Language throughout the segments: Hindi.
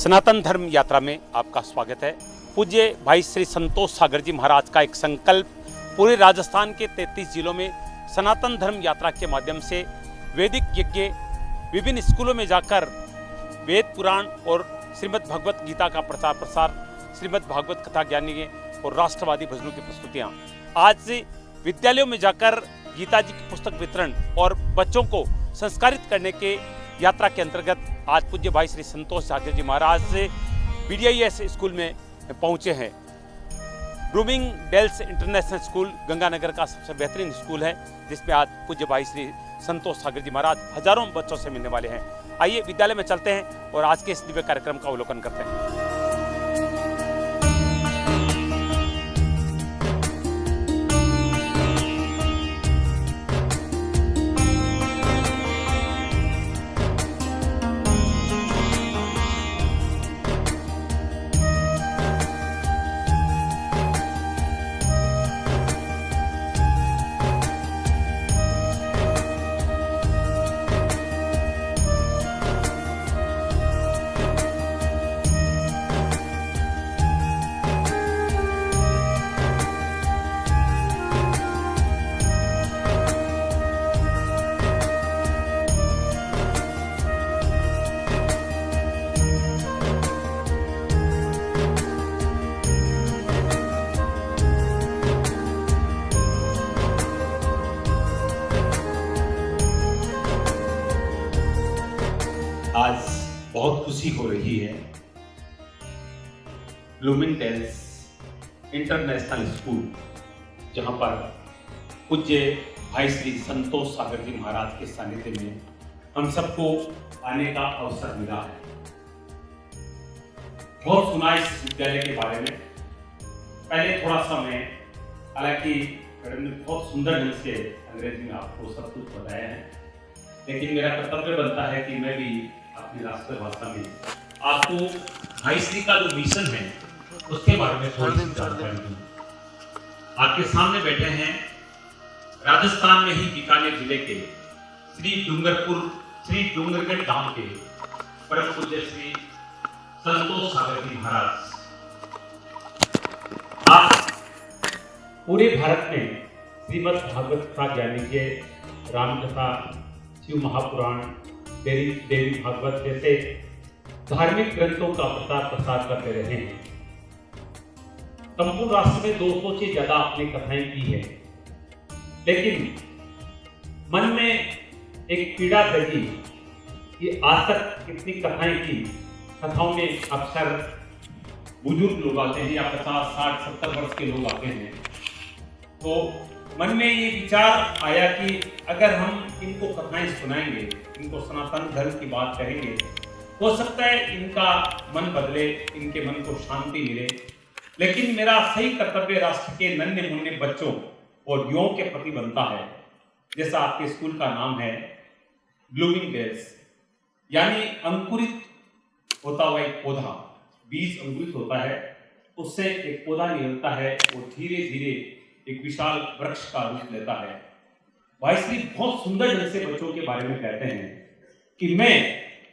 सनातन धर्म यात्रा में आपका स्वागत है। पूज्य भाई श्री संतोष सागर जी महाराज का एक संकल्प पूरे राजस्थान के 33 जिलों में सनातन धर्म यात्रा के माध्यम से वैदिक यज्ञ, विभिन्न स्कूलों में जाकर वेद पुराण और श्रीमद् भगवत गीता का प्रचार प्रसार, श्रीमद् भागवत कथा ज्ञानी और राष्ट्रवादी भजनों की प्रस्तुतियाँ। आज विद्यालयों में जाकर गीता जी की पुस्तक वितरण और बच्चों को संस्कारित करने के यात्रा के अंतर्गत आज पूज्य भाई श्री संतोष सागर जी महाराज से BDIS स्कूल में पहुंचे हैं। ब्लूमिंगडेल्स इंटरनेशनल स्कूल गंगानगर का सबसे बेहतरीन स्कूल है, जिसमें आज पूज्य भाई श्री संतोष सागर जी महाराज हजारों बच्चों से मिलने वाले हैं। आइए विद्यालय में चलते हैं और आज के इस दिव्य कार्यक्रम का अवलोकन करते हैं। आज बहुत खुशी हो रही है। ब्लूमिंगडेल्स इंटरनेशनल स्कूल, जहां पर पूज्य भाई श्री संतोष सागर जी महाराज के सानिध्य में हम सबको आने का अवसर मिला है। बहुत सुना इस विद्यालय के बारे में। पहले थोड़ा सा मैं, हालांकि मैडम ने बहुत सुंदर ढंग से अंग्रेजी में आपको सब कुछ बताया है, लेकिन मेरा कर्तव्य बनता है कि मैं भी अपनी राष्ट्रभाषा में आपको भाई श्री का जो मिशन है उसके बारे में थोड़ी सी जानकारी दूं। आपके सामने बैठे हैं राजस्थान में ही बीकानेर जिले के श्री डूंगरगढ़ गांव के परम पूज्य श्री संतोष सागर जी महाराज। आप पूरे भारत में श्रीमद् भागवत कथा ज्ञानी के रामकथा, शिव महापुराण, देवी भागवत जैसे धार्मिक ग्रंथों का प्रचार प्रसार करते रहे हैं। संपूर्ण राष्ट्र में 200 से ज्यादा आपने कथाएं की है, लेकिन मन में एक पीड़ा जगी कि आज तक कितनी कथाएं की। कथाओं में अक्सर बुजुर्ग लोग आते हैं या 50, 60, 70 वर्ष के लोग आते हैं। तो मन में ये विचार आया कि अगर हम इनको कथाएं सुनाएंगे, इनको सनातन धर्म की बात करेंगे, हो सकता है इनका मन बदले, इनके मन को शांति मिले। लेकिन मेरा सही कर्तव्य राष्ट्र के नन्हे मुन्ने बच्चों और युवाओं के प्रति बनता है। जैसा आपके स्कूल का नाम है ब्लूमिंगडेल्स, यानी अंकुरित होता हुआ एक पौधा, बीज अंकुरित होता है, उससे एक पौधा निकलता है और धीरे धीरे एक विशाल वृक्ष का रूप लेता है। भाई श्री बहुत सुंदर ढंग से बच्चों के बारे में कहते हैं कि मैं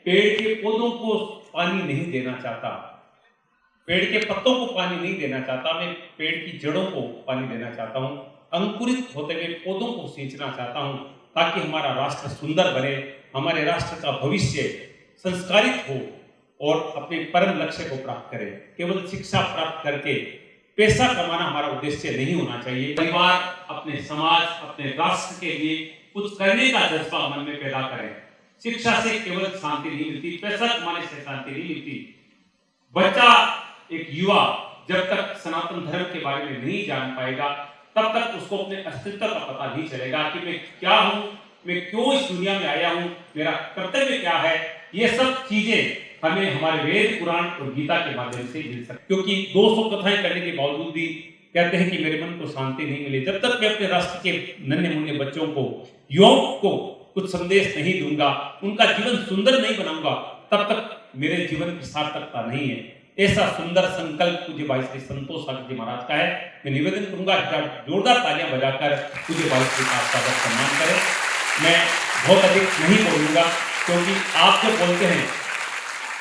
पेड़ के पौधों को पानी नहीं देना चाहता, पेड़ के पत्तों को पानी नहीं देना चाहता, मैं पेड़ की जड़ों को पानी देना चाहता हूँ, अंकुरित होते हुए पौधों को सींचना चाहता हूँ, ताकि हमारा राष्ट्र सुंदर बने, हमारे राष्ट्र का भविष्य संस्कारित हो और अपने परम लक्ष्य को प्राप्त करे। केवल शिक्षा प्राप्त करके पैसा कमाना हमारा उद्देश्य नहीं होना चाहिए। परिवार, अपने समाज, अपने राष्ट्र के लिए कुछ करने का जज्बा मन में पैदा करें। शिक्षा से केवल शांति नहीं मिलती, पैसा कमाने से शांति नहीं मिलती। बच्चा, एक युवा जब तक सनातन धर्म के बारे में नहीं जान पाएगा, तब तक उसको अपने अस्तित्व का पता नहीं चलेगा कि मैं क्या हूं, मैं क्यों इस दुनिया में आया हूं, मेरा कर्तव्य क्या है। ये सब चीजें हमें हमारे वेद पुराण और गीता के माध्यम से मिल सकती, क्योंकि 200 कथाएं करने के बावजूद भी कहते हैं कि मेरे मन को शांति नहीं मिली। जब तक मैं अपने राष्ट्र के नन्हे मुन्ने बच्चों को, युवाओं को कुछ संदेश नहीं दूंगा, उनका जीवन सुंदर नहीं बनाऊंगा, तब तक मेरे जीवन की सार्थकता नहीं है। ऐसा सुंदर संकल्प पूज्य भाई श्री संतोष सागर जी महाराज का है। मैं निवेदन करूंगा जोरदार तालियां बजाकर पूज्य भाई श्री का सम्मान करें। मैं बहुत अधिक नहीं बोलूंगा, क्योंकि आप जो बोलते हैं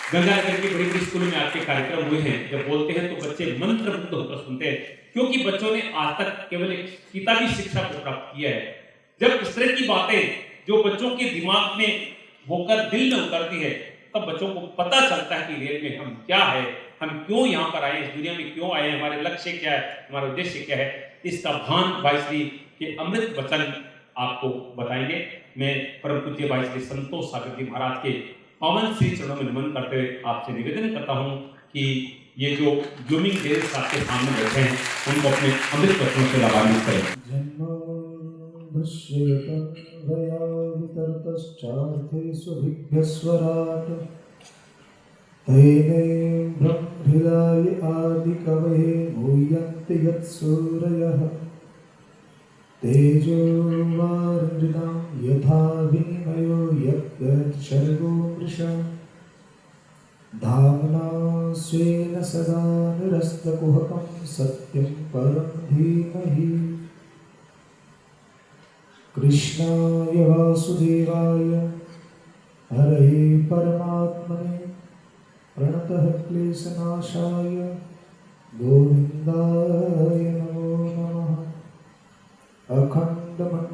गंगानगर के बड़े बड़े स्कूलों में आपके कार्यक्रम हुए हैं, जब बोलते हैं तो बच्चे मंत्रमुग्ध होकर सुनते हैं, क्योंकि बच्चों ने आज तक केवल एक किताबी शिक्षा को प्राप्त किया है। जब इस तरह की बातें जो बच्चों के दिमाग में होकर दिल में उतरती है, तब बच्चों को पता चलता है कि रियल में हम क्या है, हम क्यों यहाँ पर आए, इस दुनिया में क्यों आए, हमारे लक्ष्य क्या है, हमारा उद्देश्य क्या है। इसका भान भाई श्री के अमृत वचन आपको बताएंगे। मैं परम पूज्य भाई श्री संतोष सागर जी महाराज के पावन श्री चरणों में नमन करते हुए आपसे निवेदन करता हूं कि ये जो ब्लूमिंग डेज आपके सामने बैठे हैं उनको अपने अमृत वचनों से लाभान्वित करें। तेजो वारिणां यथा विनिमयो यद्गत् सर्गो मृषा धाम्ना स्वेन सदा निरस्तकुहकं सत्यं परं धीमहि। कृष्णाय वासुदेवाय हरये परमात्मने प्रणतः क्लेशनाशाय गोविन्दाय नमो नमः। अखण्डमण्डलाकारं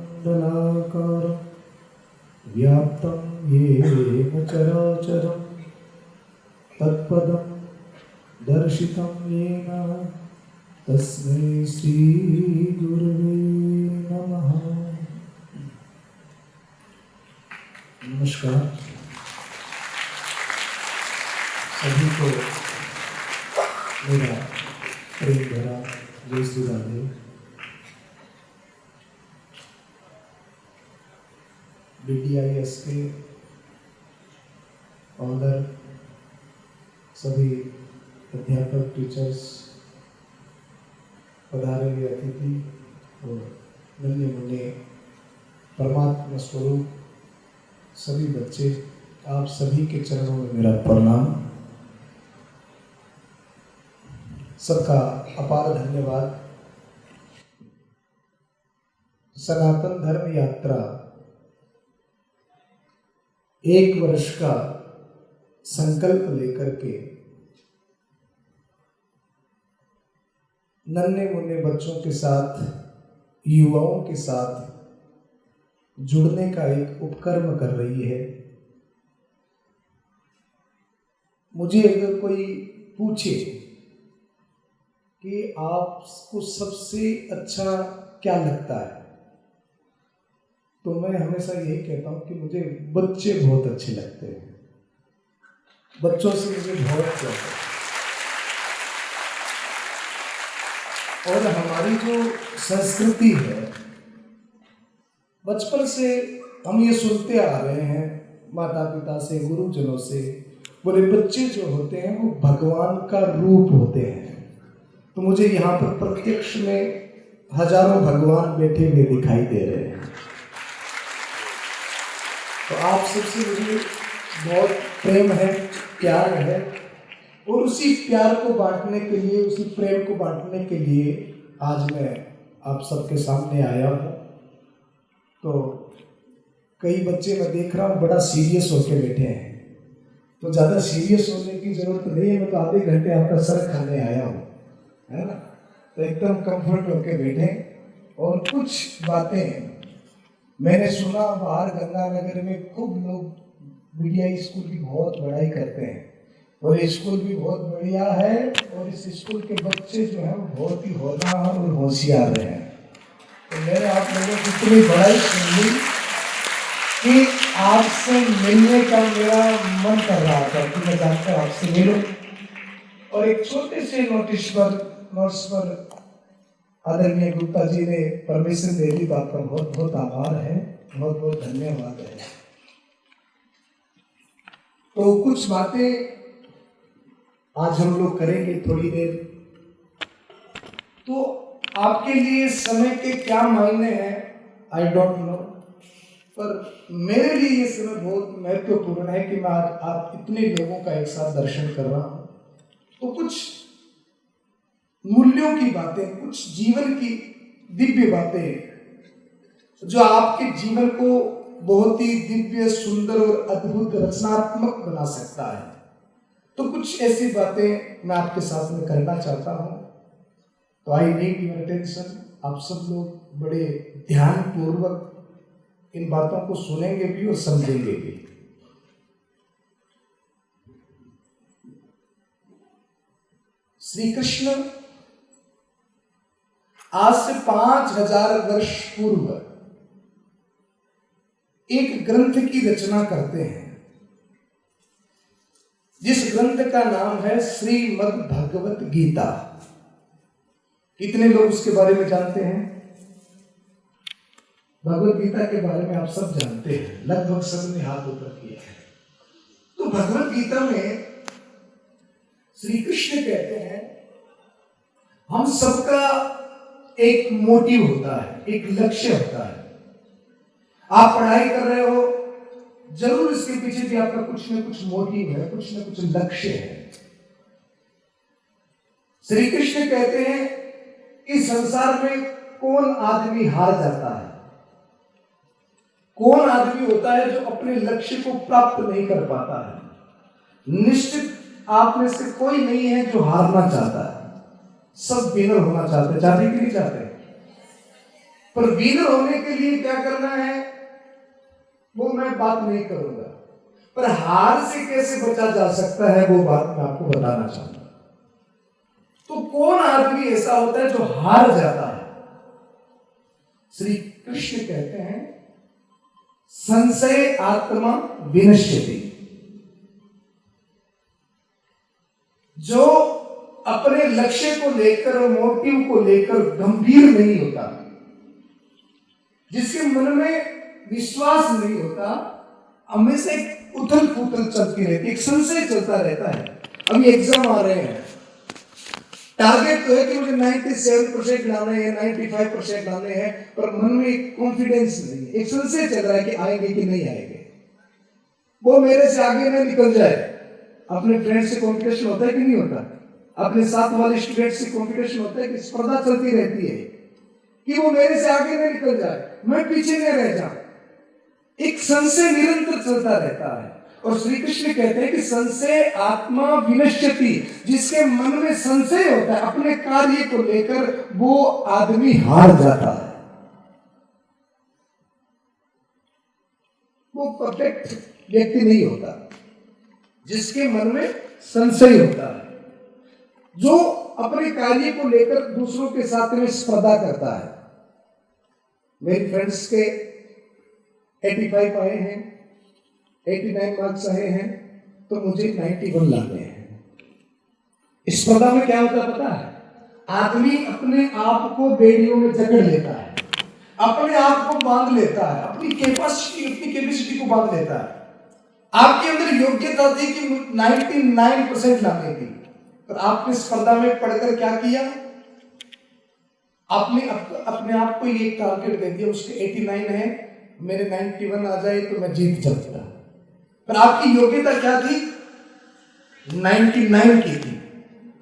व्याप्तं येन चराचरं तत्पदं दर्शितं येन तस्मै श्रीगुरुवे नमः। नमस्कार सभी को मेरा प्रेम भरा जय श्री राधे। BDIS के ऑनर सभी अध्यापक, टीचर्स, पधारे हुए अतिथि और नन्हे मुन्ने परमात्मा स्वरूप सभी बच्चे, आप सभी के चरणों में मेरा प्रणाम। सबका अपार धन्यवाद। सनातन धर्म यात्रा 1 वर्ष का संकल्प लेकर के नन्हे मुन्ने बच्चों के साथ, युवाओं के साथ जुड़ने का एक उपक्रम कर रही है। मुझे अगर कोई पूछे कि आपको सबसे अच्छा क्या लगता है, तो मैं हमेशा यही कहता हूँ कि मुझे बच्चे बहुत अच्छे लगते हैं। बच्चों से मुझे बहुत प्यार है। और हमारी जो संस्कृति है, बचपन से हम ये सुनते आ रहे हैं माता पिता से, गुरुजनों से, बोले बच्चे जो होते हैं वो भगवान का रूप होते हैं। तो मुझे यहाँ पर प्रत्यक्ष में हजारों भगवान बैठे हुए दिखाई दे रहे हैं। तो आप सबसे मुझे बहुत प्रेम है, प्यार है, और उसी प्यार को बांटने के लिए, उसी प्रेम को बांटने के लिए आज मैं आप सबके सामने आया हूँ। तो कई बच्चे मैं देख रहा हूँ बड़ा सीरियस होके बैठे हैं, तो ज़्यादा सीरियस होने की ज़रूरत नहीं है। मैं तो आधे घंटे आपका सर खाने आया हूँ, है ना। तो एकदम कंफर्ट होके बैठे। और कुछ बातें मैंने सुना, बाहर गंगानगर में खूब लोग BDI स्कूल की बहुत बड़ाई करते हैं, और ये स्कूल भी बहुत बढ़िया है, और इस स्कूल के बच्चे जो हैं वो बहुत ही होनहार और होशियार हैं। तो मैंने आप लोगों की इतनी बड़ाई सुन ली कि आपसे मिलने का मेरा मन कर रहा था कि मैं जाकर आपसे मिलूं। और एक छोटे से नोट्स पर आदरणीय गुप्ता जी ने परमिशन दे दी, तो आपका बहुत बहुत आभार है, बहुत बहुत धन्यवाद है। तो कुछ बातें आज हम लोग करेंगे थोड़ी देर। तो आपके लिए समय के क्या मायने हैं आई डोंट नो, पर मेरे लिए ये समय बहुत महत्वपूर्ण है कि मैं आज आप इतने लोगों का एक साथ दर्शन कर रहा हूँ। तो कुछ मूल्यों की बातें, कुछ जीवन की दिव्य बातें जो आपके जीवन को बहुत ही दिव्य, सुंदर और अद्भुत, रचनात्मक बना सकता है। तो कुछ ऐसी बातें मैं आपके साथ में करना चाहता हूं। तो आई नीड योर अटेंशन। आप सब लोग बड़े ध्यान पूर्वक इन बातों को सुनेंगे भी और समझेंगे भी। श्री कृष्ण आज से 5000 वर्ष पूर्व एक ग्रंथ की रचना करते हैं, जिस ग्रंथ का नाम है श्रीमद् भगवत गीता। कितने लोग उसके बारे में जानते हैं? भगवत गीता के बारे में आप सब जानते हैं, लगभग सबने हाथ ऊपर किया है। तो भगवत गीता में श्री कृष्ण कहते हैं हम सबका एक मोटिव होता है, एक लक्ष्य होता है। आप पढ़ाई कर रहे हो, जरूर इसके पीछे भी आपका कुछ न कुछ मोटिव है, कुछ न कुछ लक्ष्य है। श्री कृष्ण कहते हैं इस संसार में कौन आदमी हार जाता है? कौन आदमी होता है जो अपने लक्ष्य को प्राप्त नहीं कर पाता है? निश्चित आप में से कोई नहीं है जो हारना चाहता है। सब विनर होना चाहते हैं, चाहते कि नहीं चाहते? पर विनर होने के लिए क्या करना है वो मैं बात नहीं करूंगा, पर हार से कैसे बचा जा सकता है वो बात मैं आपको बताना चाहूंगा। तो कौन आदमी ऐसा होता है जो हार जाता है? श्री कृष्ण कहते हैं संशय आत्मा विनश्यति। जो अपने लक्ष्य को लेकर और मोटिव को लेकर गंभीर नहीं होता, जिसके मन में विश्वास नहीं होता, हमेशा एक उथल पुथल चलती रहती है, एक संशय चलता रहता है। अभी एग्जाम आ रहे हैं, टारगेट तो है कि मुझे 97% लाने हैं, 95% लाने हैं, पर मन में एक कॉन्फिडेंस नहीं है, एक संशय चल रहा है कि आएंगे कि नहीं आएंगे, वो मेरे से आगे ना निकल जाए। अपने फ्रेंड से कंपटीशन होता है कि नहीं होता? अपने साथ वाले स्टूडेंट से कंपटीशन होता है कि स्पर्धा चलती रहती है कि वो मेरे से आगे ना निकल जाए, मैं पीछे न रह जाऊं। एक संशय निरंतर चलता रहता है। और श्री कृष्ण कहते हैं कि संशय आत्मा विनश्यति। जिसके मन में संशय होता है अपने कार्य को लेकर, वो आदमी हार जाता है, वो परफेक्ट व्यक्ति नहीं होता। जिसके मन में संशय होता है, जो अपने कार्य को लेकर दूसरों के साथ में स्पर्धा करता है। मेरे फ्रेंड्स के 85 आए हैं, 89 मार्क्स आए हैं, तो मुझे 91 लाने हैं। स्पर्धा में क्या होता है पता है? आदमी अपने आप को बेड़ियों में जकड़ लेता है, अपने आप को बांध लेता है, अपनी कैपेसिटी को बांध लेता है। आपके अंदर योग्यता थी कि 99% लाने की, पर आपने स्पर्धा में पढ़कर क्या किया? आपने अपने आप को ये टारगेट दे दिया, उसके 89 है, मेरे 91 आ जाए तो मैं जीत जाऊंगा। पर आपकी योग्यता क्या थी? 99 की थी,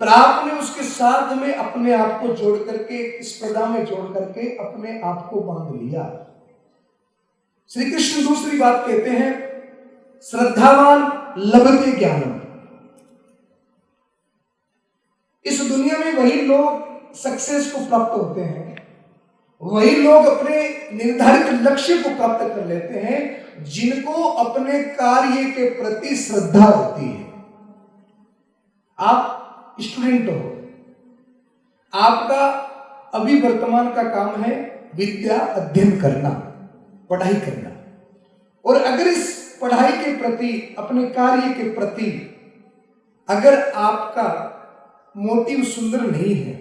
पर आपने उसके साथ में अपने आप को जोड़ करके, स्पर्धा में जोड़ करके अपने आप को बांध लिया। श्री कृष्ण दूसरी बात कहते हैं श्रद्धावान लभते ज्ञानम। इस दुनिया में वही लोग सक्सेस को प्राप्त होते हैं, वही लोग अपने निर्धारित लक्ष्य को प्राप्त कर लेते हैं जिनको अपने कार्य के प्रति श्रद्धा होती है। आप स्टूडेंट हो, आपका अभी वर्तमान का काम है विद्या अध्ययन करना, पढ़ाई करना। और अगर इस पढ़ाई के प्रति, अपने कार्य के प्रति अगर आपका मोटिव सुंदर नहीं है,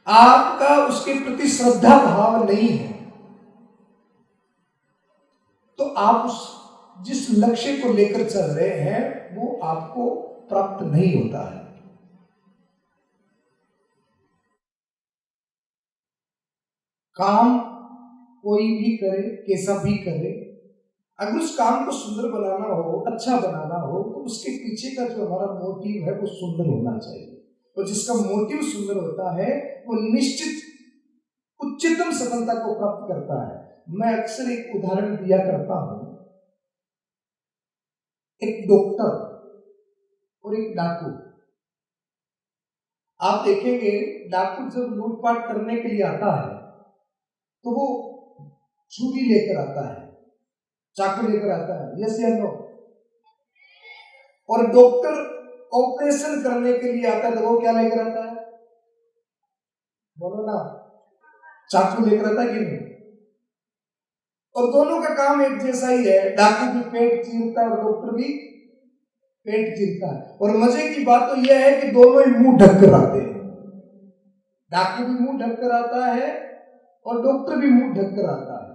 आपका उसके प्रति श्रद्धा भाव नहीं है, तो आप उस जिस लक्ष्य को लेकर चल रहे हैं वो आपको प्राप्त नहीं होता है। काम कोई भी करे, कैसा भी करे, अगर उस काम को सुंदर बनाना हो, अच्छा बनाना हो, तो उसके पीछे का जो हमारा मोटिव है वो सुंदर होना चाहिए। और जिसका मोटिव सुंदर होता है वो निश्चित उच्चतम सफलता को प्राप्त करता है। मैं अक्सर एक उदाहरण दिया करता हूं। एक डॉक्टर और एक डाकू। आप देखेंगे डाकू जब लूटपाट करने के लिए आता है तो वो छुरी लेकर आता है, चाकू लेकर आता है, यस या नो? और डॉक्टर ऑपरेशन करने के लिए आता है तो वो क्या लेकर आता है? बोलो ना, चाकू लेकर आता है कि नहीं? और दोनों का काम एक जैसा ही है, डाकू भी पेट चीरता है और डॉक्टर भी पेट चीरता है। और मजे की बात तो यह है कि दोनों ही मुंह ढककर आते हैं। डाकू भी मुंह ढककर आता है और डॉक्टर भी मुंह ढककर आता है,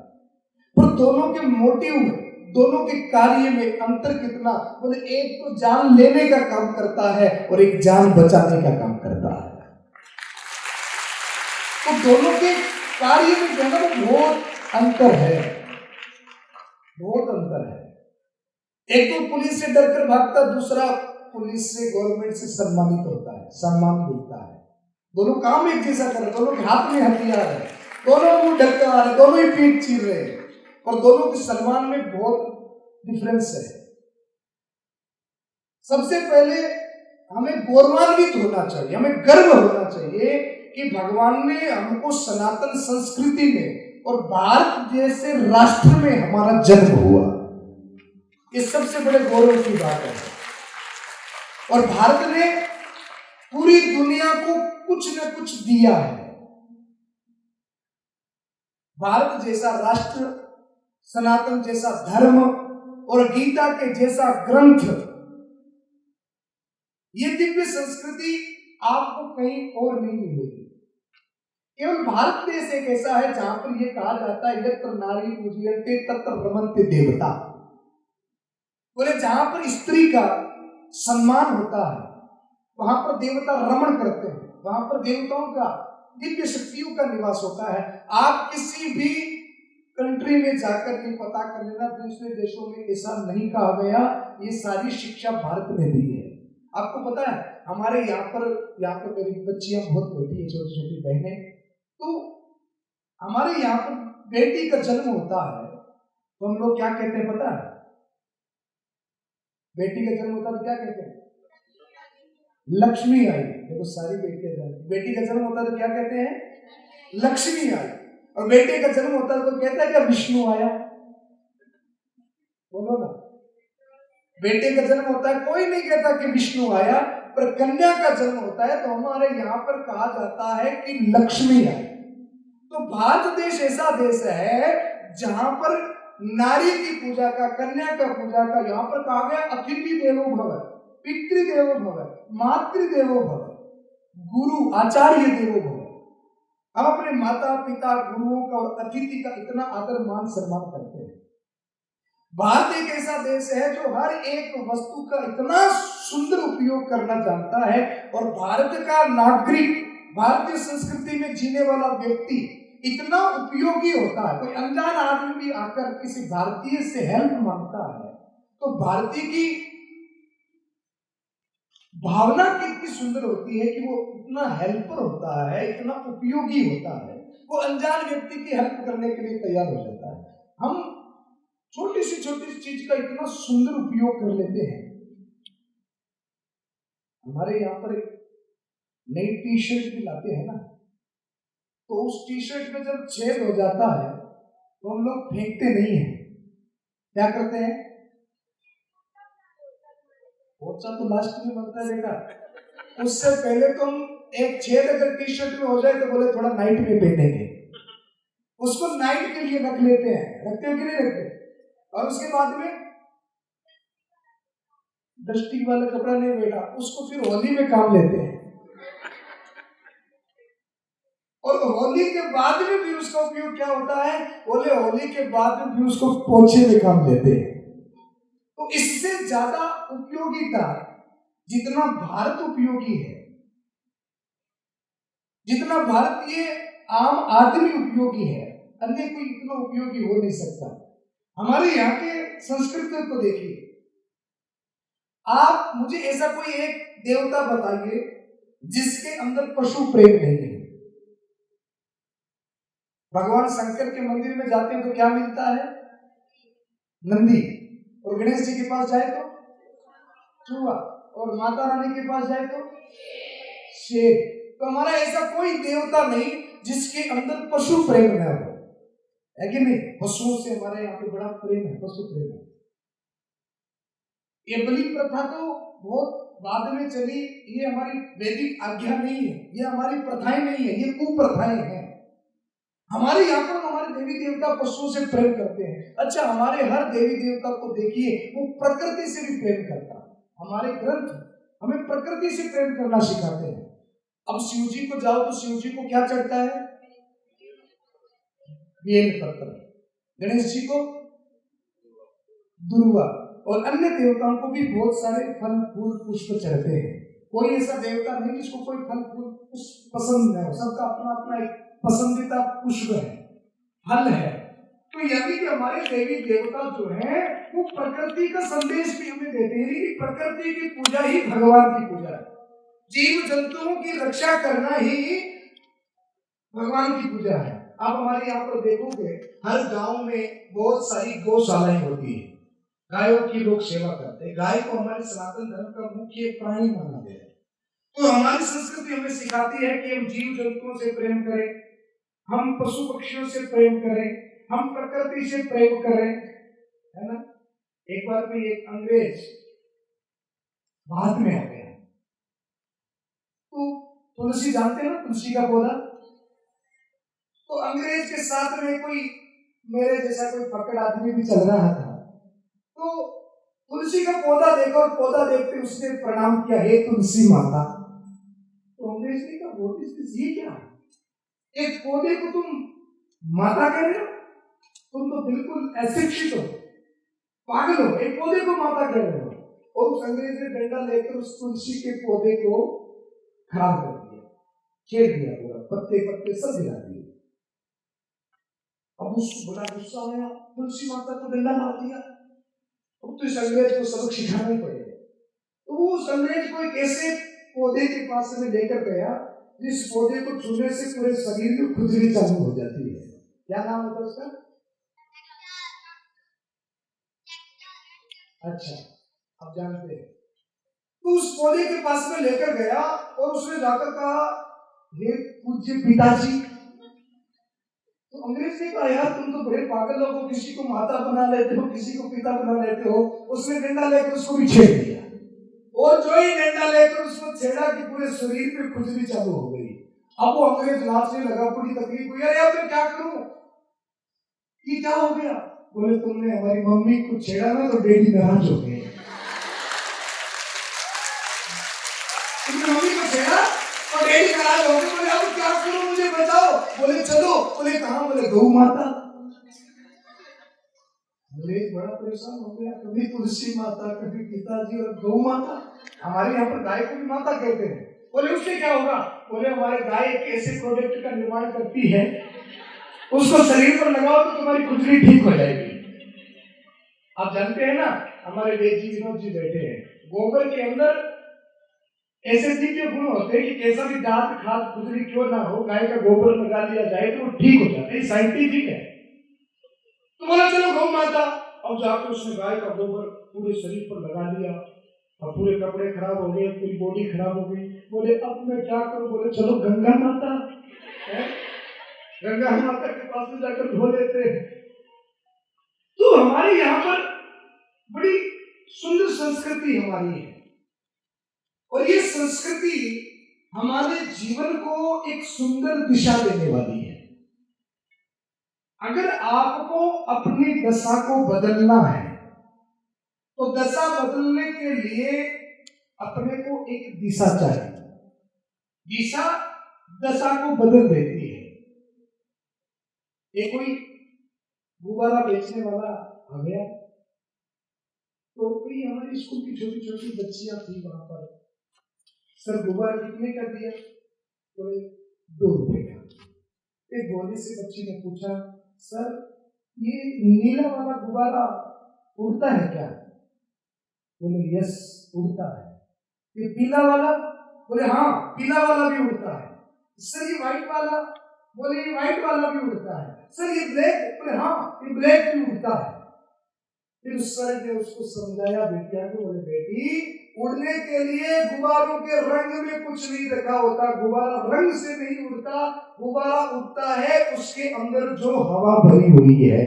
पर दोनों के मोटिव में, दोनों के कार्य में अंतर कितना? बोले एक तो जान लेने का काम करता है और एक जान बचाने का काम करता है। तो दोनों के कार्य में जो है ना बहुत अंतर है, बहुत अंतर है। एक तो पुलिस से डरकर भागता, दूसरा पुलिस से, गवर्नमेंट से सम्मानित होता है, सम्मान मिलता है। दोनों काम एक जैसा कर रहे, दोनों के हाथ में हथियार है, दोनों मुंह ढककर आ रहे, दोनों ही पीठ चीर रहे हैं, और दोनों के सम्मान में बहुत डिफरेंस है। सबसे पहले हमें गौरवान्वित होना चाहिए, हमें गर्व होना चाहिए कि भगवान ने हमको सनातन संस्कृति में और भारत जैसे राष्ट्र में हमारा जन्म हुआ। ये सबसे बड़े गौरव की बात है। और भारत ने पूरी दुनिया को कुछ न कुछ दिया है। भारत जैसा राष्ट्र, सनातन जैसा धर्म और गीता के जैसा ग्रंथ, ये दिव्य संस्कृति आपको कहीं और नहीं मिलेगी। केवल भारत देश एक ऐसा है जहां पर यह कहा जाता है यत्र नारी पूज्यन्ते तत्र रमन्ते देवता। बोले जहां पर स्त्री का सम्मान होता है वहां पर देवता रमण करते हैं, वहां पर देवताओं का, दिव्य शक्तियों का निवास होता है। आप किसी भी कंट्री में जाकर ये पता कर लेना, दूसरे देशों में ऐसा नहीं कहा गया। ये सारी शिक्षा भारत ने दी है। आपको पता है हमारे यहाँ पर मेरी बच्चियां बहुत बैठी है, छोटी छोटी बहनें, तो हमारे यहाँ पर बेटी का जन्म होता है तो हम लोग क्या कहते हैं पता है? बेटी का जन्म होता है तो क्या कहते हैं? लक्ष्मी आई। देखो सारी बेटियां जानती, बेटी का जन्म होता है तो क्या कहते हैं? लक्ष्मी आई। और बेटे का जन्म होता है तो कहता है क्या? विष्णु आया। बोलो ना, बेटे का जन्म होता है कोई नहीं कहता कि विष्णु आया, पर कन्या का जन्म होता है तो हमारे यहाँ पर कहा जाता है कि लक्ष्मी आई। तो भारत देश ऐसा देश है जहां पर नारी की पूजा का, कन्या का पूजा का, यहाँ पर कहा गया अतिथि देवो भव, पितृदेवो भव, मातृदेवो भव, गुरु आचार्य देवो भव। हम अपने माता पिता, गुरुओं का और अतिथि का इतना आदर मान सम्मान करते हैं। भारत एक ऐसा देश है जो हर एक वस्तु का इतना सुंदर उपयोग करना जानता है, और भारत का नागरिक, भारतीय संस्कृति में जीने वाला व्यक्ति इतना उपयोगी होता है। कोई अनजान आदमी भी आकर किसी भारतीय से हेल्प मांगता है तो भारतीय की भावना कितनी सुंदर होती है कि वो इतना हेल्पर होता है, इतना उपयोगी होता है, वो अनजान व्यक्ति की हेल्प करने के लिए तैयार हो जाता है। हम छोटी सी चीज का इतना सुंदर उपयोग कर लेते हैं। हमारे यहाँ पर एक नई टी शर्ट भी लाते हैं ना, तो उस टी शर्ट में जब छेद हो जाता है तो हम लोग फेंकते नहीं हैं, क्या करते हैं? पोचा तो लास्ट में बनता है बेटा। उससे पहले तुम एक छेद अगर टी शर्ट में हो जाए तो बोले थोड़ा नाइट में पहनेंगे, उसको नाइट के लिए रख लेते हैं। रखते हो कि नहीं रखते? और उसके बाद में डस्टिंग वाला कपड़ा नहीं बेटा, उसको फिर होली में काम लेते हैं, और होली के बाद में भी उसका उपयोग क्या होता है? बोले होली के बाद में भी उसको पोछे में काम लेते हैं। तो इससे ज्यादा उपयोगिता जितना भारत उपयोगी है, जितना भारतीय आम आदमी उपयोगी है, अन्य कोई इतना उपयोगी हो नहीं सकता। हमारे यहाँ के संस्कृति को देखिए, आप मुझे ऐसा कोई एक देवता बताइए जिसके अंदर पशु प्रेम नहीं है। भगवान शंकर के मंदिर में जाते हैं तो क्या मिलता है? नंदी। और गणेश जी के पास जाए तो चूहा। और माता रानी के पास जाए तो शेर। तो हमारा ऐसा कोई देवता नहीं जिसके अंदर पशु प्रेम न हो, है कि नहीं? पशुओं से हमारे यहाँ पे बड़ा प्रेम है, पशु प्रेम है। ये बलि प्रथा तो बहुत बाद में चली, ये हमारी वैदिक आज्ञा नहीं है, ये हमारी प्रथाएं नहीं है, ये कुप्रथाएं हैं। हमारे यहाँ पर हमारे देवी देवता पशुओं से प्रेम करते हैं। अच्छा, हमारे हर देवी देवता को देखिए, वो प्रकृति से भी प्रेम करता है। हमारे ग्रंथ हमें प्रकृति से प्रेम करना सिखाते हैं। अब शिव जी को जाओ तो शिव जी को क्या चढ़ता है? बेल पत्र। गणेश जी को दुर्वा, और अन्य देवताओं को भी बहुत सारे फल फूल पुष्प चढ़ते हैं। कोई ऐसा देवता नहीं जिसको कोई फल फूल पुष्प पसंद नहीं हो, सबका अपना अपना एक पसंदीदा पुष्प है, फल है। तो यदि कि हमारे देवी देवता जो हैं वो प्रकृति का संदेश भी हमें देते हैं कि प्रकृति की पूजा ही भगवान की पूजा है। जीव जंतुओं की रक्षा करना ही भगवान की पूजा है। आप हमारे यहाँ पर देखोगे, हर गांव में बहुत सारी गौशालाएं होती है, गायों की लोग सेवा करते हैं। गाय को हमारे सनातन धर्म का मुख्य प्राणी माना गया है। तो हमारी संस्कृति हमें सिखाती है कि हम जीव जंतुओं से प्रेम करें, हम पशु पक्षियों से प्रेम करें, हम प्रकृति से प्रेम करें, है ना? एक बार कोई एक अंग्रेज भारत में आ गया, तो तुलसी जानते हैं ना, तुलसी का पौधा। तो अंग्रेज के साथ में कोई मेरे जैसा कोई पकड़ आदमी भी चल रहा था, तो तुलसी का पौधा देखा और पौधा देखते उसने प्रणाम किया, हे तुलसी माता। तो अंग्रेज ने कहा, वो ये क्या है? एक पौधे को तुम माता कह रहे हो? तुम तो बिल्कुल अशिक्षित हो, पागल हो, एक पौधे को माता कह रहे हो। और उस अंग्रेज ने डंडा लेकर उस तुलसी के पौधे को खराब कर दिया, छेड़ दिया, पूरा पत्ते पत्ते सब गिरा दिए। अब उसको बड़ा गुस्सा आया, तुलसी माता को डंडा मार दिया। अब तो इस अंग्रेज को सबक सिखाना ही पड़ेगा। तो वो उस अंग्रेज को एक ऐसे पौधे के पास में लेकर गया जिस पौधे को छूने से पूरे शरीर में खुजली चालू हो जाती है। क्या नाम होता है उसका? अच्छा, आप जानते हैं। तो उस पौधे के पास में लेकर गया और उसने जाकर कहा, हे पूज्य पिताजी। तो अंग्रेज ने कहा, यार तुम तो बड़े पागल लोग हो, किसी को माता बना लेते हो, किसी को पिता बना लेते हो। उसने डंडा लेकर उसको भी छेड़ दिया, और जो ही डंडा लेकर उसको छेड़ा कि पूरे शरीर पे खुजली चालू हो गई। अब वो अंग्रेज नाचने लगा, पूरी तकलीफ हुई, अरे अब मैं क्या करूं, ये क्या हो गया? बोले, तुमने हमारी मम्मी को छेड़ा ना तो डैडी नाराज हो गए। तुमने मम्मी को छेड़ा और डैडी नाराज हो गए। बोले, अब क्या करूं, मुझे बताओ। बोले, चलो। बोले, कहां? बोले, गौ माता। बोले, बड़ा परेशान हो गया, कभी तुलसी माता, कभी पिताजी और गौ माता। हमारे यहाँ पर गाय को भी माता कहते हैं। बोले, उससे क्या होगा? बोले, हमारे गाय एक ऐसे प्रोडक्ट का निर्माण करती है, उसको शरीर पर लगाओ तो तुम्हारी खुजली ठीक हो जाएगी। आप जानते हैं ना, हमारे वेद जी विनोद जी बैठे हैं, गोबर के अंदर ऐसे दिव्य गुण होते हैं कि कैसा भी दांत खाद खुजली क्यों ना हो, गाय का गोबर लगा लिया जाए तो वो ठीक हो जाता है, साइंटिफिक है। तो बोला, चलो गौ माता। अब जाकर उसने गाय का गोबर पूरे शरीर पर लगा लिया, अब पूरे कपड़े खराब हो गए, पूरी बॉडी खराब हो गई। बोले, अब मैं क्या करूं? बोले, चलो गंगा माता है, गंगा माता के पास में जाकर धो लेते हैं। तो हमारे यहाँ पर बड़ी सुंदर संस्कृति हमारी है, और ये संस्कृति हमारे जीवन को एक सुंदर दिशा देने वाली है। अगर आपको अपनी दशा को बदलना है तो दशा बदलने के लिए अपने को एक दिशा चाहिए। दिशा दशा को बदल देती है। ये कोई गुब्बारा बेचने वाला आ गया, तो कोई हमारी स्कूल की छोटी छोटी बच्चियां थी वहां पर, सर गुब्बारा कितने का दिया? तो 2 रुपए का। एक गोली से बच्ची ने पूछा, सर ये नीला वाला गुब्बारा उड़ता है क्या? बोले, यस उड़ता है। ये पीला वाला? बोले, हाँ पीला वाला भी उड़ता है। सर ये व्हाइट वाला? बोले, ये व्हाइट वाला भी उड़ता है। सर ये ब्लैक? बोले, हाँ ये ब्लैक भी उड़ता है। फिर उस सर ने उसको समझाया बेटिया को, बोले बेटी उड़ने के लिए गुब्बारों के रंग में कुछ नहीं रखा होता, गुब्बारा रंग से नहीं उड़ता, गुब्बारा उड़ता है उसके अंदर जो हवा भरी हुई है,